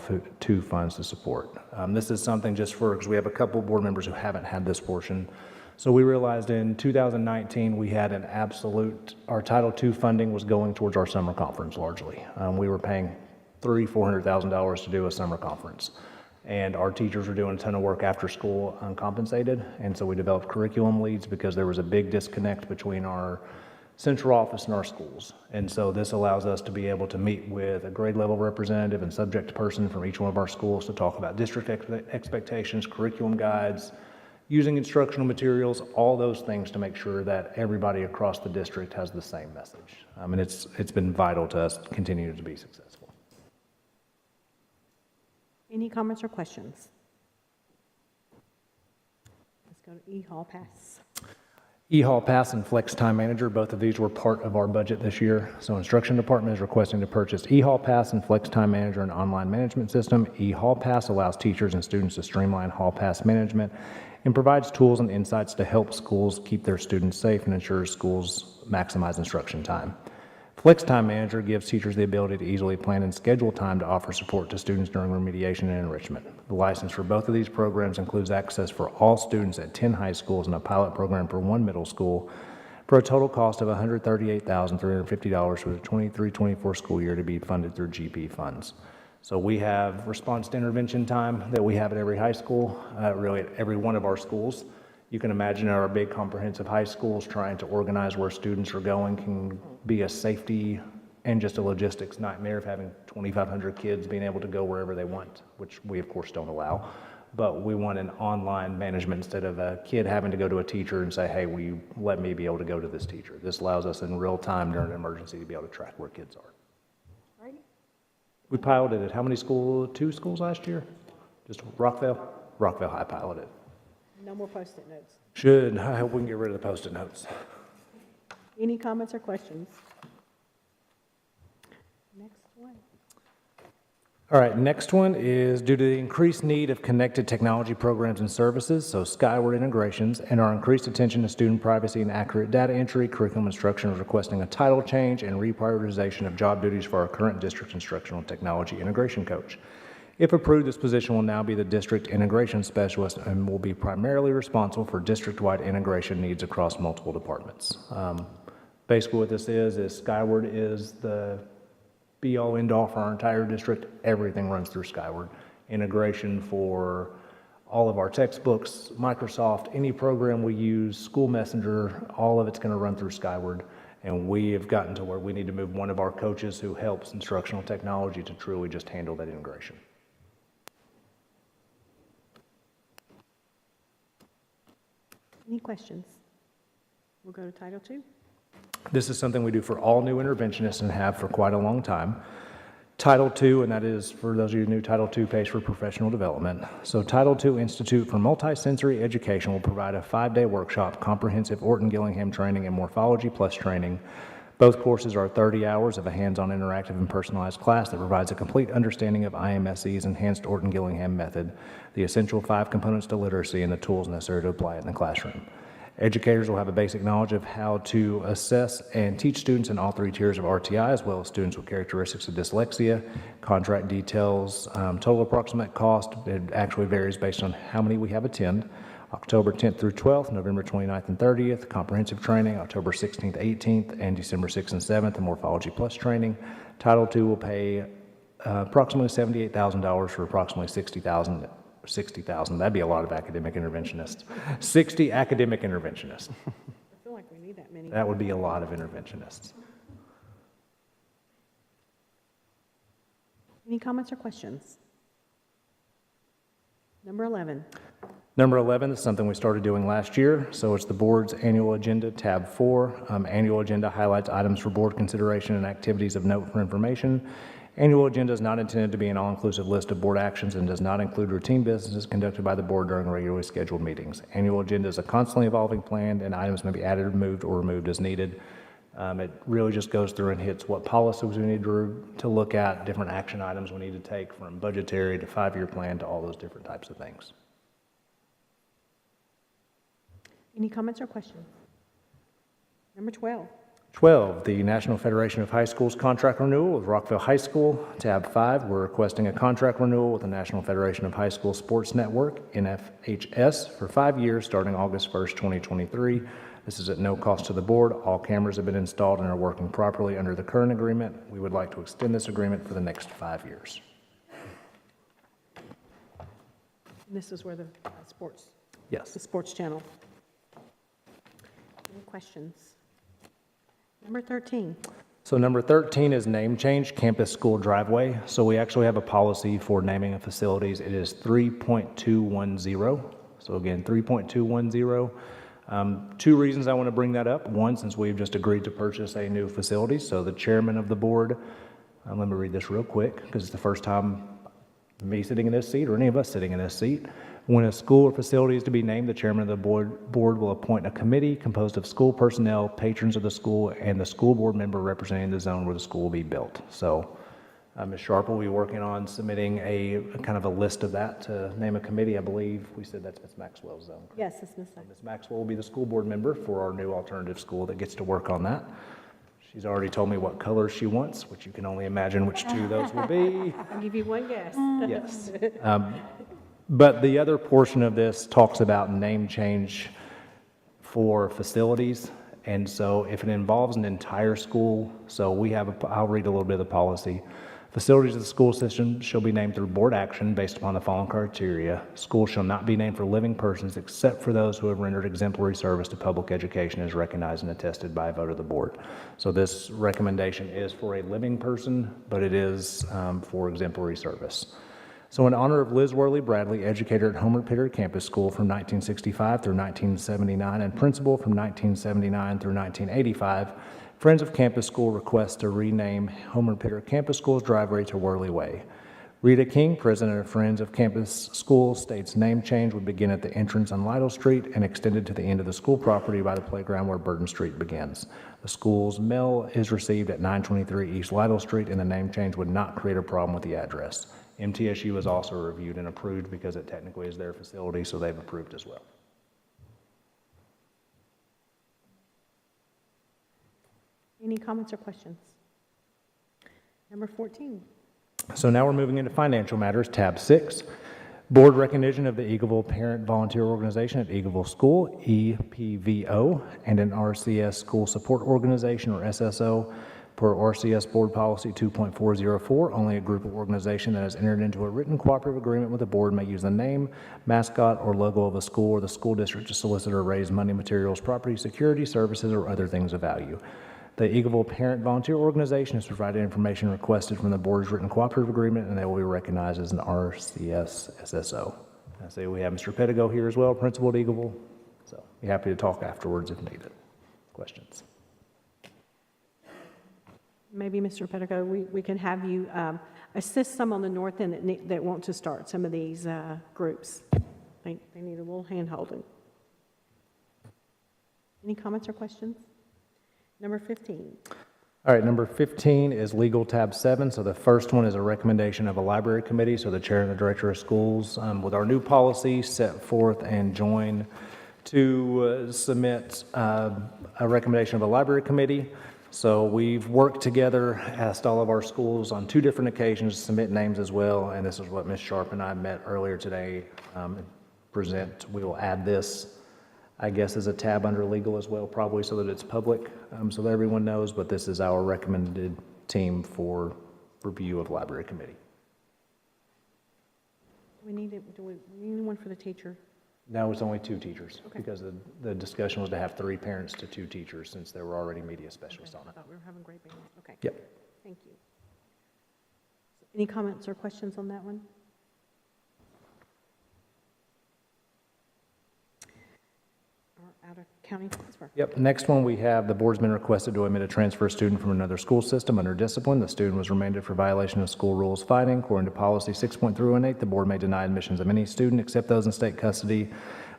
[SPEAKER 3] II funds to support. This is something just because we have a couple board members who haven't had this portion. So we realized in 2019, we had our Title II funding was going towards our summer conference largely. We were paying $400,000 to do a summer conference. And our teachers were doing a ton of work after school uncompensated. And so we developed curriculum leads because there was a big disconnect between our central office and our schools. And so this allows us to be able to meet with a grade level representative and subject person from each one of our schools to talk about district expectations, curriculum guides, using instructional materials, all those things to make sure that everybody across the district has the same message. And it's been vital to us continuing to be successful.
[SPEAKER 2] Any comments or questions? Let's go to E-Hall Pass.
[SPEAKER 3] E-Hall Pass and Flex Time Manager, both of these were part of our budget this year. So Instruction Department is requesting to purchase E-Hall Pass and Flex Time Manager, an online management system. E-Hall Pass allows teachers and students to streamline Hall Pass management and provides tools and insights to help schools keep their students safe and ensure schools maximize instruction time. Flex Time Manager gives teachers the ability to easily plan and schedule time to offer support to students during remediation and enrichment. The license for both of these programs includes access for all students at 10 high schools and a pilot program for 1 middle school for a total cost of $138,350 for the 23-24 school year to be funded through GP funds. So we have response to intervention time that we have at every high school, really at every one of our schools. You can imagine our big comprehensive high schools trying to organize where students are going can be a safety and just a logistics nightmare of having 2,500 kids being able to go wherever they want, which we of course don't allow. But we want an online management instead of a kid having to go to a teacher and say, hey, will you let me be able to go to this teacher? This allows us in real time during an emergency to be able to track where kids are.
[SPEAKER 2] Right.
[SPEAKER 3] We piloted at how many schools? 2 schools last year? Just Rockville? Rockville High piloted.
[SPEAKER 2] No more Post-it notes.
[SPEAKER 3] I hope we can get rid of the Post-it notes.
[SPEAKER 2] Any comments or questions? Next one.
[SPEAKER 3] All right, next one is due to the increased need of connected technology programs and services, so Skyward integrations, and our increased attention to student privacy and accurate data entry, curriculum instruction is requesting a title change and reprioritization of job duties for our current district instructional technology integration coach. If approved, this position will now be the district integration specialist and will be primarily responsible for district-wide integration needs across multiple departments. Basically what this is Skyward is the be-all, end-all for our entire district. Everything runs through Skyward. Integration for all of our textbooks, Microsoft, any program we use, School Messenger, all of it's going to run through Skyward. And we have gotten to where we need to move one of our coaches who helps instructional technology to truly just handle that integration.
[SPEAKER 2] Any questions? We'll go to Title II.
[SPEAKER 3] This is something we do for all new interventionists and have for quite a long time. Title II, and that is, for those of you who new, Title II pays for professional development. So Title II Institute for Multisensory Education will provide a 5-day workshop, comprehensive Orton Gillingham training and Morphology Plus training. Both courses are 30 hours of a hands-on interactive and personalized class that provides a complete understanding of IMSE's enhanced Orton Gillingham method, the essential 5 components to literacy, and the tools necessary to apply it in the classroom. Educators will have a basic knowledge of how to assess and teach students in all 3 tiers of RTI, as well as students with characteristics of dyslexia. Contract details, total approximate cost, it actually varies based on how many we have attend. October 10th through 12th, November 29th and 30th, comprehensive training, October 16th, 18th, and December 6th and 7th, the Morphology Plus training. Title II will pay approximately $78,000 for approximately $60,000. That'd be a lot of academic interventionists. 60 academic interventionists.
[SPEAKER 2] I feel like we need that many.
[SPEAKER 3] That would be a lot of interventionists.
[SPEAKER 2] Any comments or questions? Number 11.
[SPEAKER 3] Number 11 is something we started doing last year, so it's the board's annual agenda, tab 4. Annual agenda highlights items for board consideration and activities of note for information. Annual agenda is not intended to be an all-inclusive list of board actions and does not include routine businesses conducted by the board during regularly scheduled meetings. Annual agenda is a constantly evolving plan, and items may be added, moved, or removed as needed. It really just goes through and hits what policies we need to look at, different action items we need to take, from budgetary to 5-year plan to all those different types of things.
[SPEAKER 2] Any comments or questions? Number 12.
[SPEAKER 3] 12, the National Federation of High Schools contract renewal with Rockville High School. Tab 5, we're requesting a contract renewal with the National Federation of High School Sports Network, NFHS, for 5 years starting August 1st, 2023. This is at no cost to the board. All cameras have been installed and are working properly under the current agreement. We would like to extend this agreement for the next 5 years.
[SPEAKER 2] And this is where the sports,
[SPEAKER 3] Yes.
[SPEAKER 2] the sports channel. Any questions? Number 13.
[SPEAKER 3] So number 13 is name change, campus school driveway. So we actually have a policy for naming of facilities. It is 3.210. So again, 3.210. 2 reasons I want to bring that up. One, since we've just agreed to purchase a new facility, so the chairman of the board, let me read this real quick because it's the first time me sitting in this seat or any of us sitting in this seat. When a school or facility is to be named, the chairman of the board will appoint a committee composed of school personnel, patrons of the school, and the school board member representing the zone where the school will be built. So Ms. Sharp will be working on submitting a kind of a list of that to name a committee. I believe we said that's Ms. Maxwell's zone.
[SPEAKER 2] Yes, it's Ms.
[SPEAKER 3] Ms. Maxwell will be the school board member for our new alternative school that gets to work on that. She's already told me what colors she wants, which you can only imagine which 2 those will be.
[SPEAKER 2] I'll give you one guess.
[SPEAKER 3] Yes. But the other portion of this talks about name change for facilities. And so if it involves an entire school, so we have, I'll read a little bit of the policy. Facilities of the school system shall be named through board action based upon the following criteria. Schools shall not be named for living persons except for those who have rendered exemplary service to public education as recognized and attested by a vote of the board. So this recommendation is for a living person, but it is for exemplary service. So in honor of Liz Worley Bradley, educator at Homer Pitter Campus School from 1965 through 1979 and principal from 1979 through 1985, Friends of Campus School requests to rename Homer Pitter Campus School's driveway to Worley Way. Rita King, president of Friends of Campus School, states name change would begin at the entrance on Lytle Street and extended to the end of the school property by the playground where Burton Street begins. The school's mail is received at 923 East Lytle Street, and the name change would not create a problem with the address. MTSU was also reviewed and approved because it technically is their facility, so they've approved as well.
[SPEAKER 2] Any comments or questions? Number 14.
[SPEAKER 3] So now we're moving into financial matters, tab 6. Board recognition of the Eagleville Parent Volunteer Organization at Eagleville School, EPVO, and an RCS School Support Organization, or SSO, per RCS Board Policy 2.404. Only a group of organization that has entered into a written cooperative agreement with the board may use the name, mascot, or logo of a school or the school district to solicit or raise money, materials, property, security, services, or other things of value. The Eagleville Parent Volunteer Organization has provided information requested from the board's written cooperative agreement, and they will be recognized as an RCS SSO. I say we have Mr. Pedigo here as well, principal at Eagleville, so be happy to talk afterwards if needed. Questions?
[SPEAKER 2] Maybe, Mr. Pedigo, we can have you assist some on the north end that want to start some of these groups. They need a little hand-holding. Any comments or questions? Number 15.
[SPEAKER 3] All right, number 15 is legal tab 7. So the first one is a recommendation of a library committee. So the chair and the director of schools, with our new policy, set forth and join to submit a recommendation of a library committee. So we've worked together, asked all of our schools on 2 different occasions to submit names as well. And this is what Ms. Sharp and I met earlier today. Present. We will add this, I guess, as a tab under legal as well, probably so that it's public, so that everyone knows, but this is our recommended team for review of library committee.
[SPEAKER 2] Do we need one for the teacher?
[SPEAKER 3] Now it's only 2 teachers, because the discussion was to have 3 parents to 2 teachers, since there were already media specialists on
[SPEAKER 2] I
[SPEAKER 3] it.
[SPEAKER 2] thought we were having great meetings. Okay.
[SPEAKER 3] Yep.
[SPEAKER 2] Thank you. Any comments or questions on that one? Or out-of-county transfer?
[SPEAKER 3] Yep. Next one, we have the board's been requested to admit a transfer student from another school system under discipline. The student was remanded for violation of school rules fighting. According to policy 6.318, the board may deny admissions of any student except those in state custody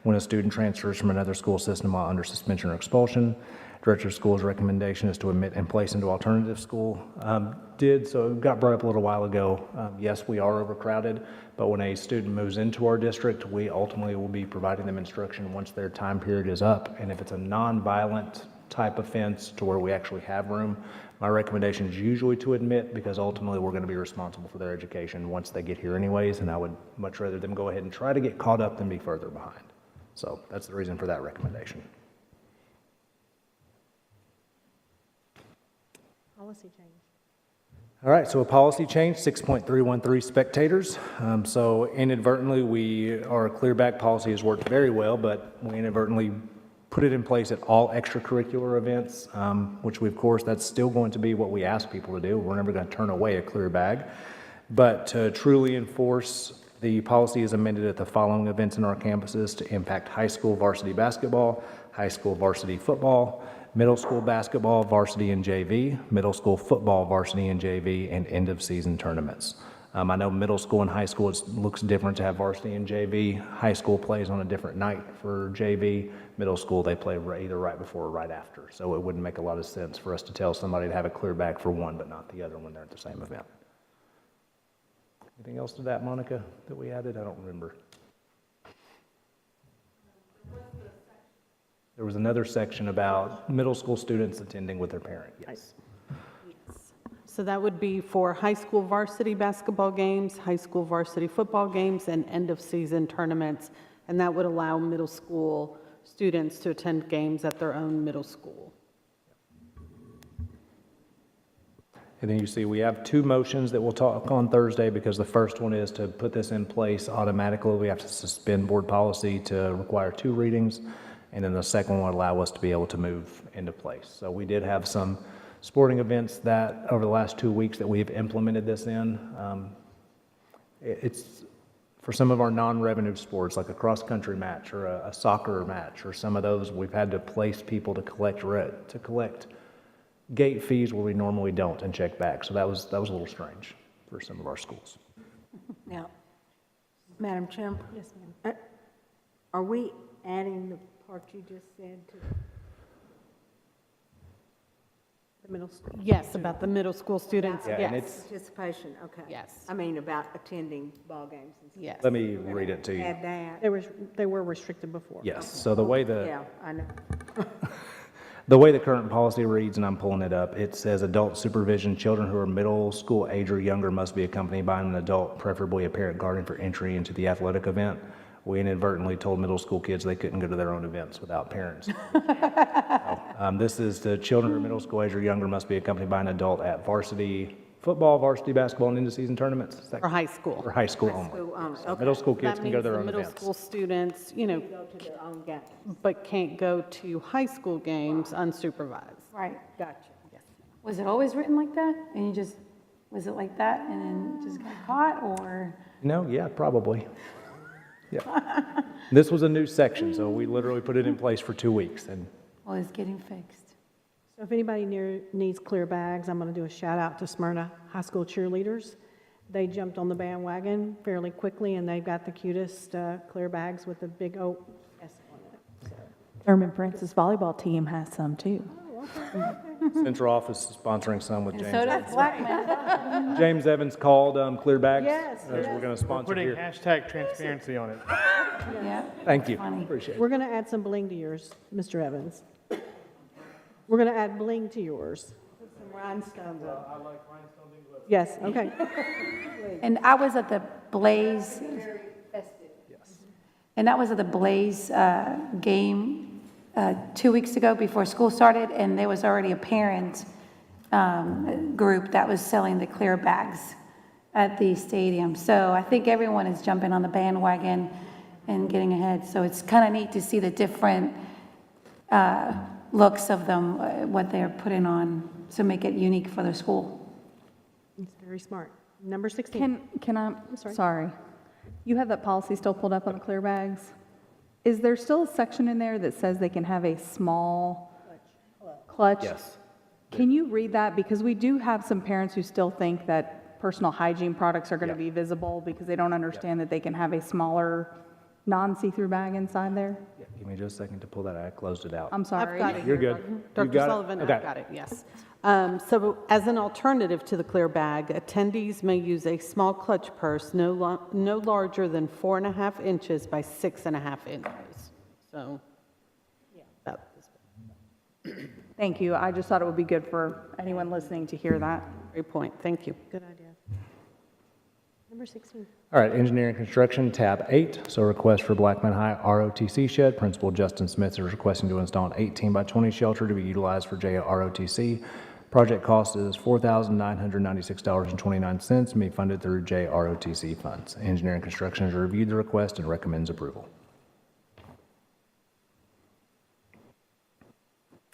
[SPEAKER 3] when a student transfers from another school system while under suspension or expulsion. Director of Schools' recommendation is to omit and place into alternative school. So it got brought up a little while ago. Yes, we are overcrowded, but when a student moves into our district, we ultimately will be providing them instruction once their time period is up. And if it's a nonviolent type offense to where we actually have room, my recommendation is usually to admit, because ultimately we're going to be responsible for their education once they get here anyways, and I would much rather them go ahead and try to get caught up than be further behind. So that's the reason for that recommendation.
[SPEAKER 2] Policy change.
[SPEAKER 3] All right, so a policy change, 6.313 spectators. So inadvertently, our clear bag policy has worked very well, but we inadvertently put it in place at all extracurricular events, which we, of course, that's still going to be what we ask people to do. We're never going to turn away a clear bag. But to truly enforce, the policy is amended at the following events in our campuses to impact high school varsity basketball, high school varsity football, middle school basketball, varsity and JV, middle school football, varsity and JV, and end-of-season tournaments. I know middle school and high school, it looks different to have varsity and JV. High school plays on a different night for JV. Middle school, they play either right before or right after. So it wouldn't make a lot of sense for us to tell somebody to have a clear bag for one, but not the other when they're at the same event. Anything else to that, Monica, that we added? I don't remember. There was another section about middle school students attending with their parent, yes.
[SPEAKER 12] So that would be for high school varsity basketball games, high school varsity football games, and end-of-season tournaments. And that would allow middle school students to attend games at their own middle school.
[SPEAKER 3] And then you see we have two motions that we'll talk on Thursday, because the first one is to put this in place automatically. We have to suspend board policy to require 2 readings. And then the second one will allow us to be able to move into place. So we did have some sporting events that over the last 2 weeks that we've implemented this in. It's for some of our non-revenue sports, like a cross-country match or a soccer match or some of those, we've had to place people to collect gate fees where we normally don't and check back. So that was a little strange for some of our schools.
[SPEAKER 6] Now, Madam Chairman?
[SPEAKER 2] Yes, ma'am.
[SPEAKER 6] Are we adding the part you just said to?
[SPEAKER 2] The middle school.
[SPEAKER 12] Yes, about the middle school students,
[SPEAKER 3] Yeah, and
[SPEAKER 12] yes.
[SPEAKER 6] Participation, okay.
[SPEAKER 12] Yes.
[SPEAKER 6] I mean, about attending ball games and stuff.
[SPEAKER 12] Yes.
[SPEAKER 3] Let me read it to you.
[SPEAKER 6] Add that.
[SPEAKER 2] They were restricted before.
[SPEAKER 3] Yes, so the way
[SPEAKER 6] Yeah, I know.
[SPEAKER 3] the way the current policy reads, and I'm pulling it up, it says adult supervision, children who are middle school age or younger must be accompanied by an adult, preferably a parent guardian, for entry into the athletic event. We inadvertently told middle school kids they couldn't go to their own events without parents. This is the children who are middle school age or younger must be accompanied by an adult at varsity football, varsity basketball, and end-of-season tournaments. Is that
[SPEAKER 12] For high school.
[SPEAKER 3] For high school only.
[SPEAKER 6] School only,
[SPEAKER 3] So
[SPEAKER 6] okay.
[SPEAKER 3] middle school kids
[SPEAKER 12] That
[SPEAKER 3] can go to
[SPEAKER 12] means
[SPEAKER 3] their
[SPEAKER 12] the
[SPEAKER 3] own
[SPEAKER 12] middle
[SPEAKER 3] events.
[SPEAKER 12] school students,
[SPEAKER 6] Go to their own game.
[SPEAKER 12] but can't go to high school games unsupervised.
[SPEAKER 9] Right.
[SPEAKER 6] Gotcha.
[SPEAKER 9] Was it always written like that? And you just, was it like that and then just got caught, or?
[SPEAKER 3] No, yeah, probably. Yeah. This was a new section, so we literally put it in place for 2 weeks, and
[SPEAKER 9] Well, it's getting fixed.
[SPEAKER 2] So if anybody needs clear bags, I'm going to do a shout out to Smyrna High School cheerleaders. They jumped on the bandwagon fairly quickly, and they've got the cutest clear bags with the big oak S on it. So.
[SPEAKER 10] Thurman Francis volleyball team has some too.
[SPEAKER 3] central office is sponsoring some with
[SPEAKER 9] And
[SPEAKER 3] James.
[SPEAKER 9] so does Blackman.
[SPEAKER 3] James Evans called clear bags.
[SPEAKER 2] Yes,
[SPEAKER 3] We're going to sponsor
[SPEAKER 13] Putting
[SPEAKER 3] here.
[SPEAKER 13] hashtag transparency on it.
[SPEAKER 9] Yeah.
[SPEAKER 3] Thank you.
[SPEAKER 9] Funny.
[SPEAKER 3] Appreciate it.
[SPEAKER 2] We're going to add some bling to yours, Mr. Evans. We're going to add bling to yours. Put some rhinestones up. I like rhinestone things. Yes, okay.
[SPEAKER 9] And I was at the Blaze. And that was at the Blaze game 2 weeks ago before school started, and there was already a parent group that was selling the clear bags at the stadium. So I think everyone is jumping on the bandwagon and getting ahead. So it's kind of neat to see the different looks of them, what they're putting on, to make it unique for their school.
[SPEAKER 2] It's very smart. Number 16.
[SPEAKER 10] Can I,
[SPEAKER 2] sorry.
[SPEAKER 10] sorry. You have that policy still pulled up on the clear bags? Is there still a section in there that says they can have a small clutch?
[SPEAKER 3] Yes.
[SPEAKER 10] Can you read that? Because we do have some parents who still think that personal hygiene products are going to
[SPEAKER 3] Yeah.
[SPEAKER 10] be visible because they don't understand that they can have a smaller non-see-through bag inside there?
[SPEAKER 3] Yeah, give me just a second to pull that. I closed it out.
[SPEAKER 10] I'm sorry.
[SPEAKER 12] I've got it
[SPEAKER 3] You're
[SPEAKER 12] here,
[SPEAKER 3] good. You
[SPEAKER 12] Dr.
[SPEAKER 3] got it?
[SPEAKER 12] Sullivan,
[SPEAKER 3] Okay.
[SPEAKER 12] I've got it, yes. So as an alternative to the clear bag, attendees may use a small clutch purse no larger than 4.5 inches by 6.5 inches. So, about this big.
[SPEAKER 10] Thank you. I just thought it would be good for anyone listening to hear that.
[SPEAKER 12] Great point, thank you.
[SPEAKER 2] Good idea. Number 16.
[SPEAKER 3] All right, engineering and construction, tab 8. So request for Blackman High ROTC shed. Principal Justin Smith is requesting to install an 18 by 20 shelter to be utilized for JROTC. Project cost is $4,996.29 and be funded through JROTC funds. Engineering and construction has reviewed the request and recommends approval.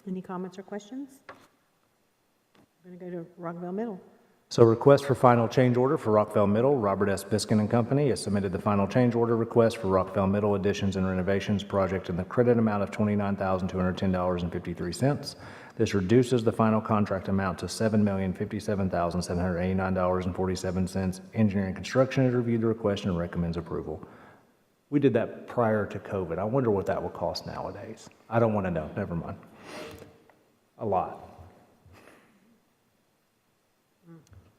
[SPEAKER 2] Any comments or questions? I'm going to go to Rockville Middle.
[SPEAKER 3] So request for final change order for Rockville Middle. Robert S. Biskin and Company has submitted the final change order request for Rockville Middle additions and renovations project in the credit amount of $29,210.53. This reduces the final contract amount to $7,057,789.47. Engineering and construction has reviewed the request and recommends approval. We did that prior to COVID. I wonder what that will cost nowadays. I don't want to know. Never mind. A lot.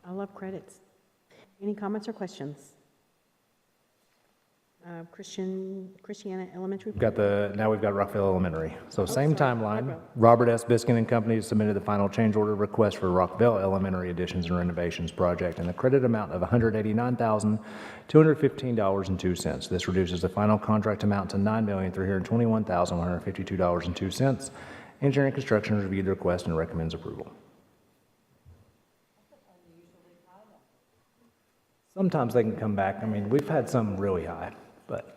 [SPEAKER 2] I love credits. Any comments or questions? Christiana Elementary.
[SPEAKER 3] Now we've got Rockville Elementary. So same timeline. Robert S. Biskin and Company has submitted the final change order request for Rockville Elementary additions and renovations project in the credit amount of $189,215.02. This reduces the final contract amount to $9,321,152.02. Engineering and construction has reviewed the request and recommends approval. Sometimes they can come back. I mean, we've had some really high, but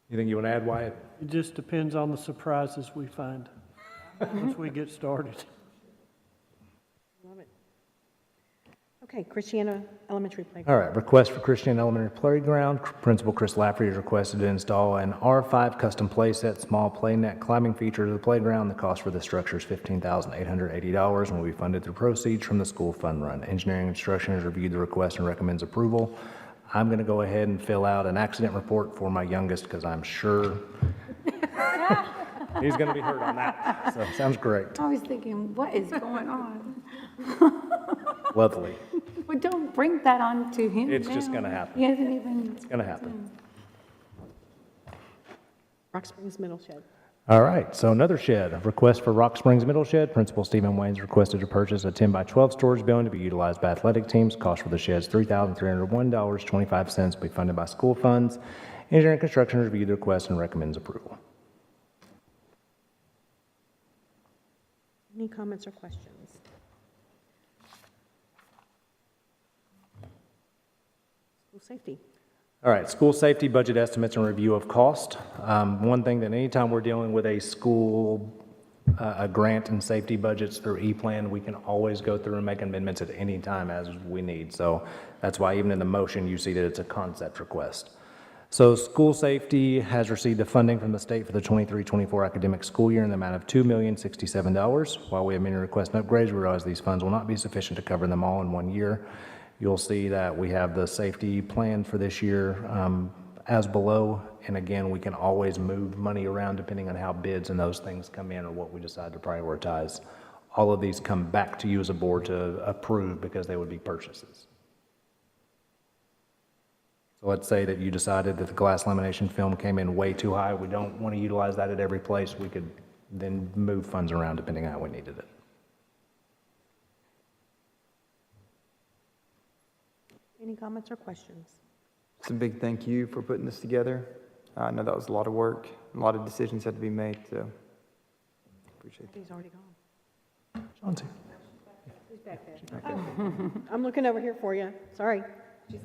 [SPEAKER 3] you think you want to add, Wyatt?
[SPEAKER 5] It just depends on the surprises we find once we get started.
[SPEAKER 2] Love it. Okay, Christiana Elementary Playground.
[SPEAKER 3] All right, request for Christian Elementary Playground. Principal Chris Lafferty has requested to install an R5 custom play set, small play net climbing feature to the playground. The cost for the structure is $15,880 and will be funded through proceeds from the school fund run. Engineering and construction has reviewed the request and recommends approval. I'm going to go ahead and fill out an accident report for my youngest because I'm sure he's going to be hurt on that. So sounds great.
[SPEAKER 9] I was thinking, what is going on?
[SPEAKER 3] Lovely.
[SPEAKER 9] Well, don't bring that on to him
[SPEAKER 3] It's just
[SPEAKER 9] now.
[SPEAKER 3] going to happen.
[SPEAKER 9] He hasn't even.
[SPEAKER 3] It's going to happen.
[SPEAKER 2] Rock Springs Middle Shed.
[SPEAKER 3] All right, so another shed. A request for Rock Springs Middle Shed. Principal Stephen Wayne's requested to purchase a 10 by 12 storage building to be utilized by athletic teams. Cost for the shed is $3,301.25. Be funded by school funds. Engineering and construction reviewed the request and recommends approval.
[SPEAKER 2] Any comments or questions? School safety.
[SPEAKER 3] All right, school safety budget estimates and review of cost. One thing that anytime we're dealing with a school, a grant and safety budgets through E-Plan, we can always go through and make amendments at any time as we need. So that's why even in the motion, you see that it's a concept request. So school safety has received the funding from the state for the 23-24 academic school year in the amount of $2,067,000. While we have many requests and upgrades, we realize these funds will not be sufficient to cover them all in one year. You'll see that we have the safety plan for this year as below. And again, we can always move money around depending on how bids and those things come in or what we decide to prioritize. All of these come back to you as a board to approve because they would be purchases. So let's say that you decided that the glass lamination film came in way too high. We don't want to utilize that at every place. We could then move funds around depending on how we needed it.
[SPEAKER 2] Any comments or questions?
[SPEAKER 4] It's a big thank you for putting this together. I know that was a lot of work, a lot of decisions had to be made, so appreciate that.
[SPEAKER 2] He's already gone.
[SPEAKER 3] John's here.
[SPEAKER 2] Who's back there? Oh, I'm looking over here for you. Sorry.
[SPEAKER 9] You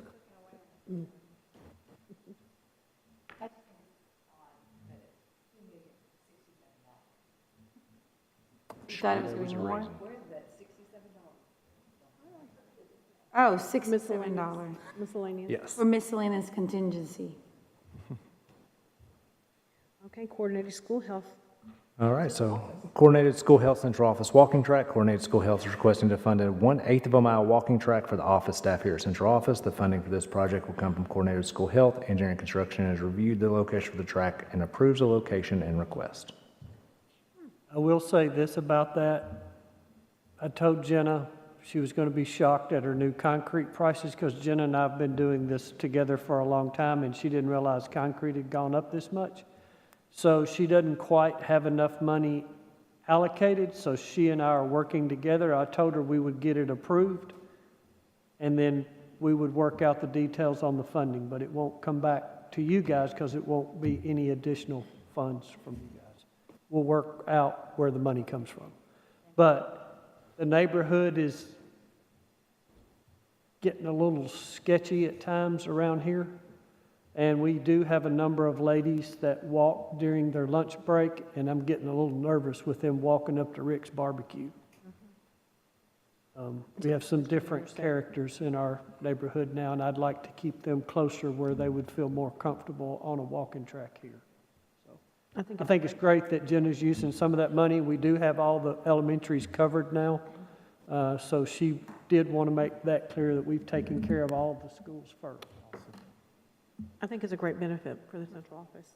[SPEAKER 9] thought it was going to be more? Oh, $67
[SPEAKER 2] Miscellaneous.
[SPEAKER 3] Yes.
[SPEAKER 9] for miscellaneous contingency.
[SPEAKER 2] Okay, coordinated school health
[SPEAKER 3] All right, so Coordinated School Health Central Office Walking Track. Coordinated School Health is requesting to fund a 1/8 of a mile walking track for the office staff here at Central Office. The funding for this project will come from Coordinated School Health. Engineering and Construction has reviewed the location for the track and approves the location and request.
[SPEAKER 5] I will say this about that. I told Jenna she was going to be shocked at her new concrete prices because Jenna and I have been doing this together for a long time, and she didn't realize concrete had gone up this much. So she doesn't quite have enough money allocated, so she and I are working together. I told her we would get it approved, and then we would work out the details on the funding, but it won't come back to you guys because it won't be any additional funds from you guys. We'll work out where the money comes from. But the neighborhood is getting a little sketchy at times around here. And we do have a number of ladies that walk during their lunch break, and I'm getting a little nervous with them walking up to Rick's Barbecue. We have some different characters in our neighborhood now, and I'd like to keep them closer where they would feel more comfortable on a walking track here.
[SPEAKER 2] I think
[SPEAKER 5] I think it's great that Jenna's using some of that money. We do have all the elementaries covered now. So she did want to make that clear that we've taken care of all the schools first.
[SPEAKER 2] I think it's a great benefit for the central office.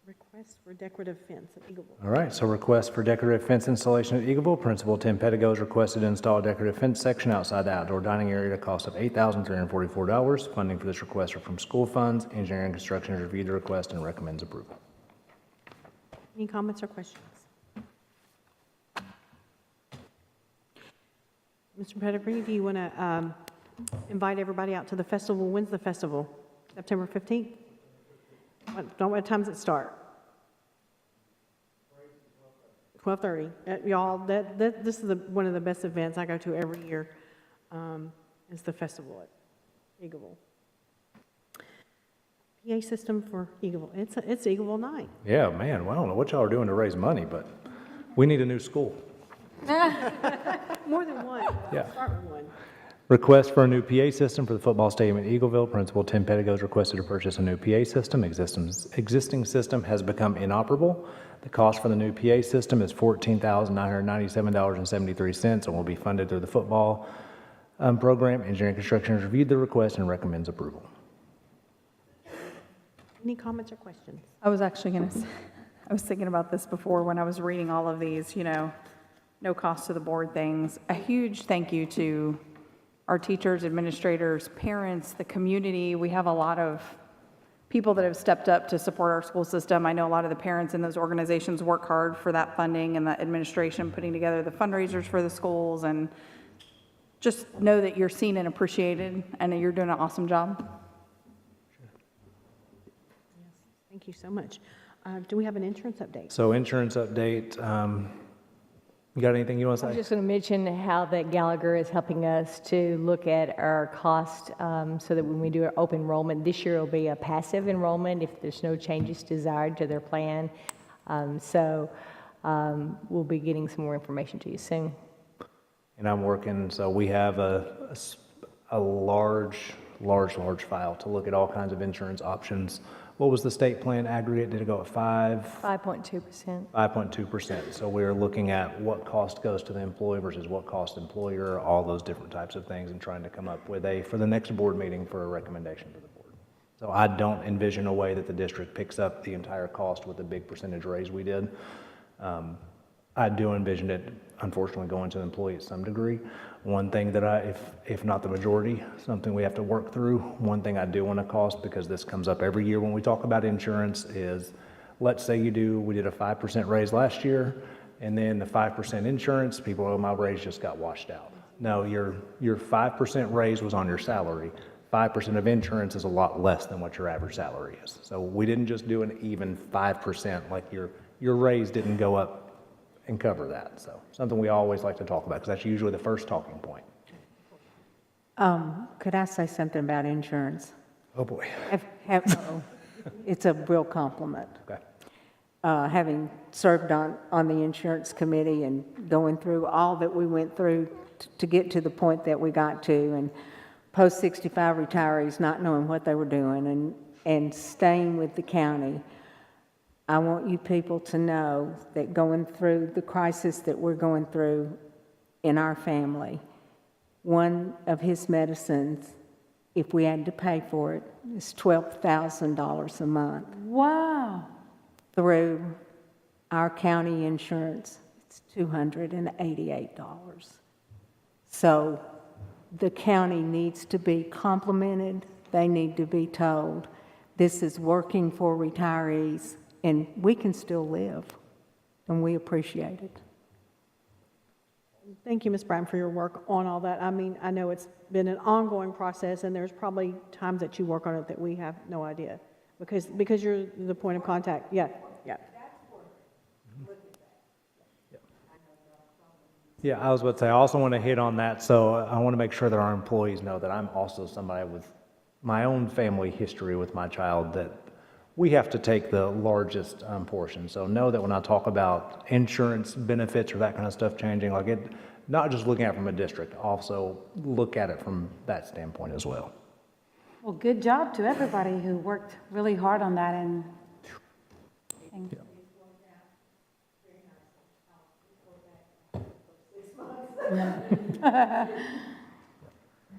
[SPEAKER 2] Request for decorative fence at Eagleville.
[SPEAKER 3] All right, so request for decorative fence installation at Eagleville. Principal Tim Pettigo is requested to install a decorative fence section outside the outdoor dining area at a cost of $8,344. Funding for this request are from school funds. Engineering and Construction has reviewed the request and recommends approval.
[SPEAKER 2] Any comments or questions? Mr. Pettigrew, do you want to invite everybody out to the festival? When's the festival? September 15th? What time does it start? 12:30. Y'all, this is one of the best events I go to every year. Is the festival at Eagleville. PA system for Eagleville. It's Eagleville night.
[SPEAKER 3] Yeah, man, well, I don't know what y'all are doing to raise money, but we need a new school.
[SPEAKER 2] More than one.
[SPEAKER 3] Yeah.
[SPEAKER 2] Start with one.
[SPEAKER 3] Request for a new PA system for the football stadium at Eagleville. Principal Tim Pettigo is requested to purchase a new PA system. Existing system has become inoperable. The cost for the new PA system is $14,997.73 and will be funded through the football program. Engineering Construction has reviewed the request and recommends approval.
[SPEAKER 2] Any comments or questions?
[SPEAKER 10] I was actually going to, I was thinking about this before when I was reading all of these, no cost to the board things. A huge thank you to our teachers, administrators, parents, the community. We have a lot of people that have stepped up to support our school system. I know a lot of the parents in those organizations work hard for that funding and the administration putting together the fundraisers for the schools, and just know that you're seen and appreciated and that you're doing an awesome job.
[SPEAKER 2] Thank you so much. Do we have an insurance update?
[SPEAKER 3] So insurance update, you got anything you want to
[SPEAKER 1] I was
[SPEAKER 3] say?
[SPEAKER 1] just going to mention how that Gallagher is helping us to look at our cost so that when we do our open enrollment, this year will be a passive enrollment if there's no changes desired to their plan. We'll be getting some more information to you soon.
[SPEAKER 3] And I'm working, so we have a large file to look at all kinds of insurance options. What was the state plan aggregate? Did it go at
[SPEAKER 1] 5.2%.
[SPEAKER 3] 5.2%. So we're looking at what cost goes to the employee versus what cost employer, all those different types of things, and trying to come up with for the next board meeting for a recommendation to the board. So I don't envision a way that the district picks up the entire cost with the big percentage raise we did. I do envision it, unfortunately, going to the employee at some degree. One thing that if not the majority, something we have to work through, one thing I do want to cost, because this comes up every year when we talk about insurance, is let's say we did a 5% raise last year, and then the 5% insurance, people, oh, my raise just got washed out. No, your 5% raise was on your salary. 5% of insurance is a lot less than what your average salary is. So we didn't just do an even 5%, like your raise didn't go up and cover that. So something we always like to talk about, because that's usually the first talking point.
[SPEAKER 6] Could I say something about insurance?
[SPEAKER 3] Oh, boy.
[SPEAKER 6] It's a real compliment.
[SPEAKER 3] Okay.
[SPEAKER 6] Having served on the insurance committee and going through all that we went through to get to the point that we got to, and post-65 retirees not knowing what they were doing and staying with the county, I want you people to know that going through the crisis that we're going through in our family, one of his medicines, if we had to pay for it, is $12,000 a month.
[SPEAKER 9] Wow.
[SPEAKER 6] Through our county insurance, it's $288. So the county needs to be complimented. They need to be told, this is working for retirees, and we can still live, and we appreciate it.
[SPEAKER 2] Thank you, Ms. Brown, for your work on all that. I mean, I know it's been an ongoing process, and there's probably times that you work on it that we have no idea, because you're the point of contact. Yeah, yeah.
[SPEAKER 3] Yeah, I was about to say, I also want to hit on that, so I want to make sure that our employees know that I'm also somebody with my own family history with my child, that we have to take the largest portion. So know that when I talk about insurance benefits or that kind of stuff changing, like it, not just looking at it from a district, also look at it from that standpoint as well.
[SPEAKER 9] Well, good job to everybody who worked really hard on that and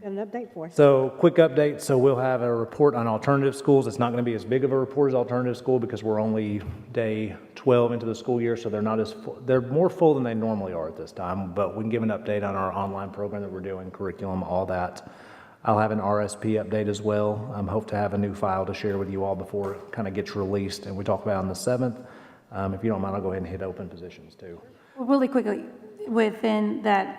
[SPEAKER 2] Got an update for us.
[SPEAKER 3] So quick update, so we'll have a report on alternative schools. It's not going to be as big of a report as alternative school because we're only day 12 into the school year, so they're not as full, they're more full than they normally are at this time, but we can give an update on our online program that we're doing, curriculum, all that. I'll have an RSP update as well. Hope to have a new file to share with you all before it kind of gets released, and we talk about it on the 7th. If you don't mind, I'll go ahead and hit open positions too.
[SPEAKER 9] Well, really quickly, within that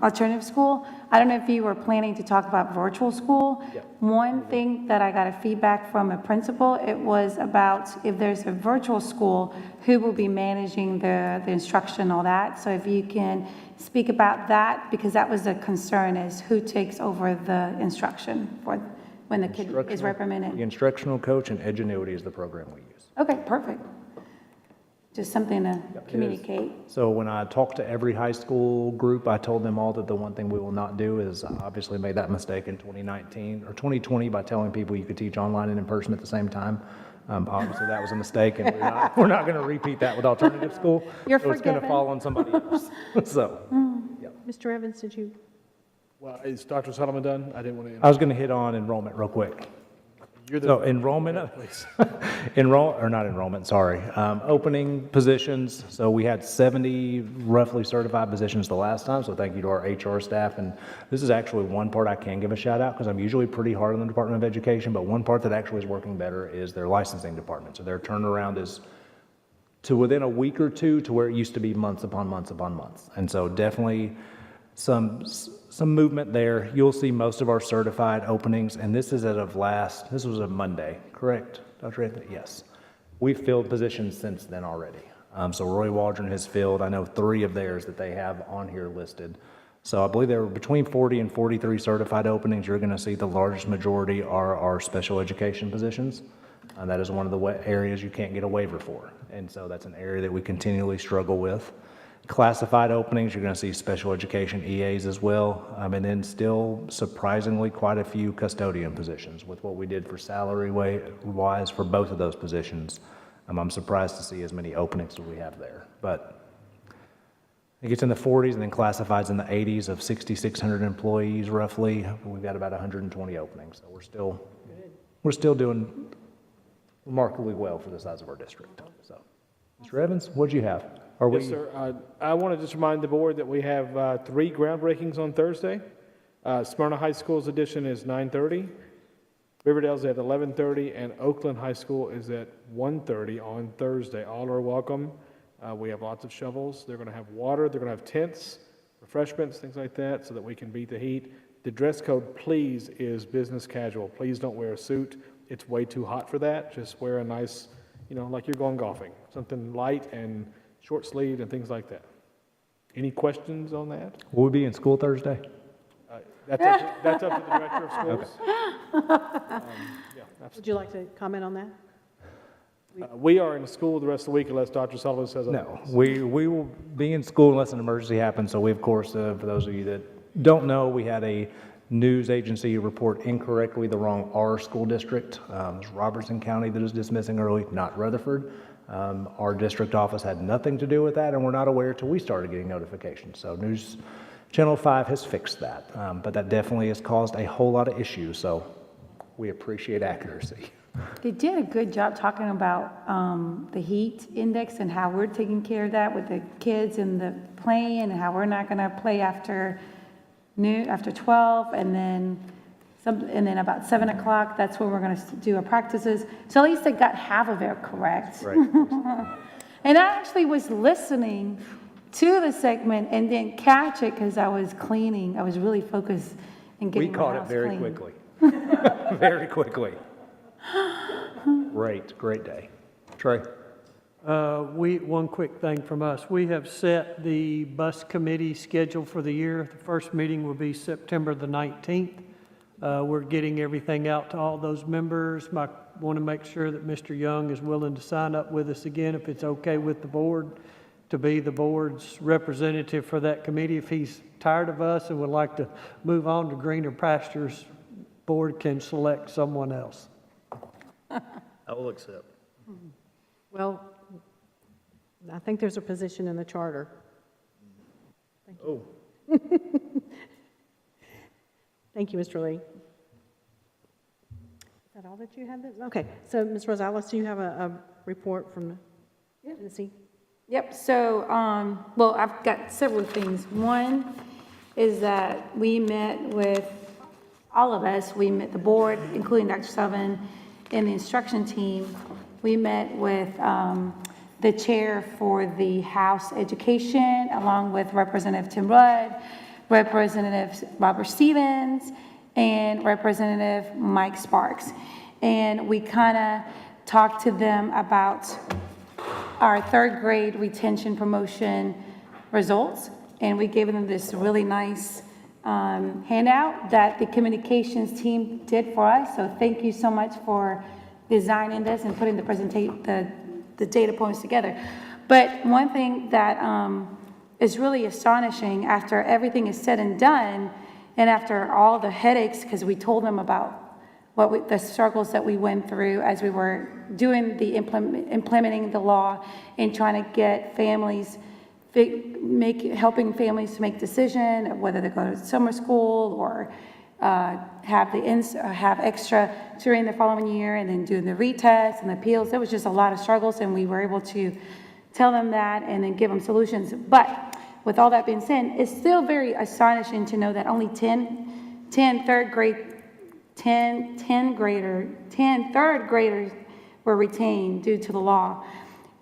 [SPEAKER 9] alternative school, I don't know if you were planning to talk about virtual school.
[SPEAKER 3] Yeah.
[SPEAKER 9] One thing that I got a feedback from a principal, it was about if there's a virtual school, who will be managing the instruction, all that. So if you can speak about that, because that was a concern, is who takes over the instruction for when the kid is
[SPEAKER 3] The
[SPEAKER 9] reprimanded.
[SPEAKER 3] instructional coach and Edgenuity is the program we use.
[SPEAKER 9] Okay, perfect. Just something to
[SPEAKER 3] It is.
[SPEAKER 9] communicate.
[SPEAKER 3] So when I talked to every high school group, I told them all that the one thing we will not do is obviously made that mistake in 2019 or 2020 by telling people you could teach online and in person at the same time. Obviously, that was a mistake, and we're not going to repeat that with alternative school.
[SPEAKER 9] You're
[SPEAKER 3] so it's going to
[SPEAKER 9] forgiven.
[SPEAKER 3] fall on somebody else. So,
[SPEAKER 2] Mr. Evans, did you?
[SPEAKER 13] Well, is Dr. Solomon done? I didn't want to.
[SPEAKER 3] I was going to hit on enrollment real quick.
[SPEAKER 13] You're the.
[SPEAKER 3] So enrollment,
[SPEAKER 13] Please.
[SPEAKER 3] opening positions. So we had 70 roughly certified positions the last time, so thank you to our HR staff. And this is actually one part I can give a shout out because I'm usually pretty hard on the Department of Education, but one part that actually is working better is their licensing department. So their turnaround is to within a week or two to where it used to be months upon months upon months. And so definitely some movement there. You'll see most of our certified openings, and this is this was a Monday, correct, Dr. Anthony? Yes. We've filled positions since then already. So Roy Waldron has filled, I know 3 of theirs that they have on here listed. So I believe there were between 40 and 43 certified openings. You're going to see the largest majority are our special education positions. And that is one of the areas you can't get a waiver for. And so that's an area that we continually struggle with. Classified openings, you're going to see special education EAs as well, and then still surprisingly quite a few custodian positions with what we did for salary wise for both of those positions. I'm surprised to see as many openings as we have there, but it gets in the 40s and then classifieds in the 80s of 6,600 employees roughly. We've got about 120 openings, so we're still doing remarkably well for the size of our district. So, Mr. Evans, what'd you have?
[SPEAKER 13] Yes, sir. I want to just remind the board that we have 3 groundbreakings on Thursday. Smyrna High School's edition is 9:30. Riverdale's at 11:30, and Oakland High School is at 1:30 on Thursday. All are welcome. We have lots of shovels. They're going to have water. They're going to have tents, refreshments, things like that, so that we can beat the heat. The dress code, please, is business casual. Please don't wear a suit. It's way too hot for that. Just wear a nice, like you're going golfing, something light and short sleeved and things like that. Any questions on that?
[SPEAKER 3] Will we be in school Thursday?
[SPEAKER 13] That's up to the director of schools.
[SPEAKER 2] Would you like to comment on that?
[SPEAKER 13] We are in school the rest of the week unless Dr. Sullivan says otherwise.
[SPEAKER 3] No, we will be in school unless an emergency happens. So we, of course, for those of you that don't know, we had a news agency report incorrectly the wrong R school district. It's Robertson County that is dismissing early, not Rutherford. Our district office had nothing to do with that, and we're not aware till we started getting notifications. So News Channel 5 has fixed that, but that definitely has caused a whole lot of issues, so we appreciate accuracy.
[SPEAKER 9] They did a good job talking about the heat index and how we're taking care of that with the kids and the playing, and how we're not going to play after noon, after 12, and then about 7 o'clock, that's when we're going to do our practices. So at least they got half of it correct.
[SPEAKER 3] Right.
[SPEAKER 9] And I actually was listening to the segment and didn't catch it because I was cleaning. I was really focused in
[SPEAKER 3] We
[SPEAKER 9] getting my
[SPEAKER 3] caught it
[SPEAKER 9] house
[SPEAKER 3] very
[SPEAKER 9] clean.
[SPEAKER 3] quickly. Very quickly. Great day. Trey?
[SPEAKER 5] One quick thing from us. We have set the bus committee schedule for the year. The first meeting will be September the 19th. We're getting everything out to all those members. I want to make sure that Mr. Young is willing to sign up with us again, if it's okay with the board, to be the board's representative for that committee. If he's tired of us and would like to move on to greener pastures, board can select someone else.
[SPEAKER 11] I will accept.
[SPEAKER 2] Well, I think there's a position in the charter.
[SPEAKER 11] Oh,
[SPEAKER 2] Thank you, Mr. Lee. Is that all that you had? Okay, so Ms. Rosales, do you have a report from Tennessee?
[SPEAKER 9] Yep, so, well, I've got several things. One is that we met with, all of us, we met the board, including Dr. Sullivan, and the instruction team. We met with the chair for the House Education, along with Representative Tim Rudd, Representative Robert Stevens, and Representative Mike Sparks. And we kind of talked to them about our third grade retention promotion results. And we gave them this really nice handout that the communications team did for us. So thank you so much for designing this and putting the data points together. But one thing that is really astonishing after everything is said and done, and after all the headaches, because we told them about the struggles that we went through as we were doing the implementing the law and trying to get families, helping families to make decisions whether they go to summer school or have extra during the following year, and then doing the retests and the appeals. There was just a lot of struggles, and we were able to tell them that and then give them solutions. But with all that being said, it's still very astonishing to know that only 10 third graders were retained due to the law.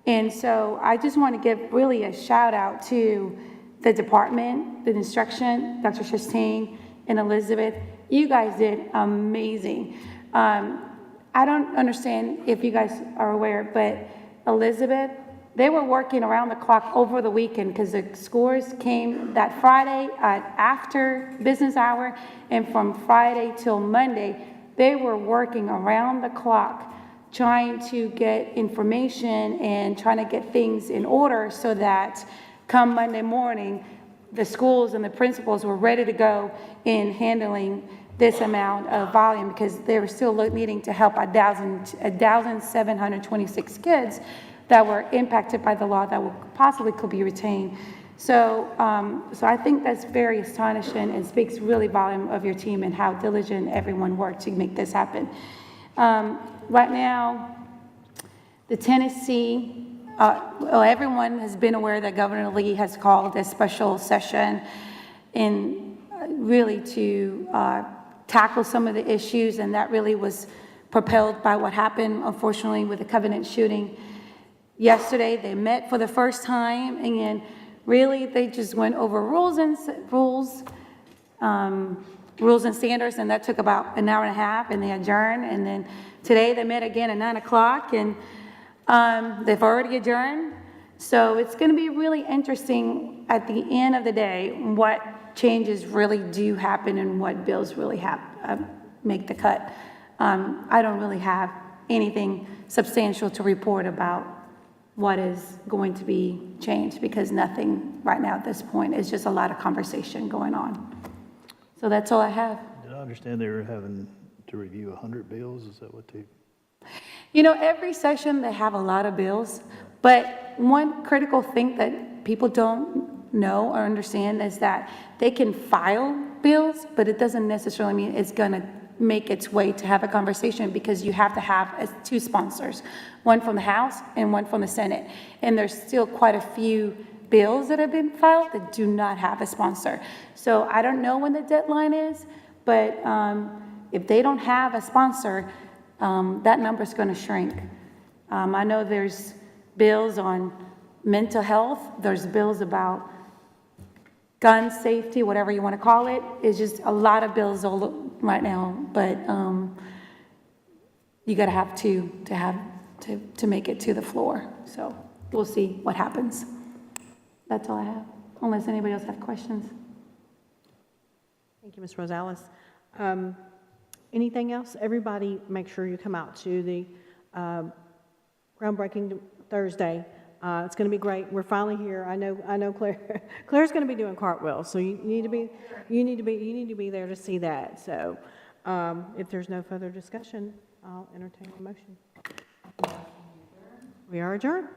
[SPEAKER 9] And so I just want to give really a shout out to the department, the instruction, Dr. Chastain and Elizabeth. You guys did amazing. I don't understand if you guys are aware, but Elizabeth, they were working around the clock over the weekend because the scores came that Friday after business hour, and from Friday till Monday, they were working around the clock trying to get information and trying to get things in order so that come Monday morning, the schools and the principals were ready to go in handling this amount of volume, because they were still needing to help 1,726 kids that were impacted by the law that possibly could be retained. So, so I think that's very astonishing and speaks really volume of your team and how diligent everyone worked to make this happen. Right now, the Tennessee, well, everyone has been aware that Governor Lee has called a special session in really to tackle some of the issues, and that really was propelled by what happened, unfortunately, with the Covenant shooting. Yesterday, they met for the first time, and really, they just went over rules and standards, and that took about an hour and a half, and they adjourned. And then today, they met again at 9 o'clock, and they've already adjourned. So it's going to be really interesting at the end of the day what changes really do happen and what bills really make the cut. I don't really have anything substantial to report about what is going to be changed, because nothing right now at this point. It's just a lot of conversation going on. So that's all I have.
[SPEAKER 11] did I understand they were having to review 100 bills? Is that what they?
[SPEAKER 9] You know, every session, they have a lot of bills, but one critical thing that people don't know or understand is that they can file bills, but it doesn't necessarily mean it's going to make its way to have a conversation, because you have to have two sponsors, one from the House and one from the Senate. And there's still quite a few bills that have been filed that do not have a sponsor. So I don't know when the deadline is, but if they don't have a sponsor, that number is going to shrink. I know there's bills on mental health, there's bills about gun safety, whatever you want to call it. It's just a lot of bills all right now, but you got to have two to make it to the floor. So we'll see what happens. That's all I have, unless anybody else have questions.
[SPEAKER 2] Thank you, Ms. Rosales. Anything else? Everybody, make sure you come out to the groundbreaking Thursday. It's going to be great. We're finally here. I know Claire. Claire's going to be doing cartwheels, so you need to be there to see that. So, if there's no further discussion, I'll entertain a motion. We are adjourned.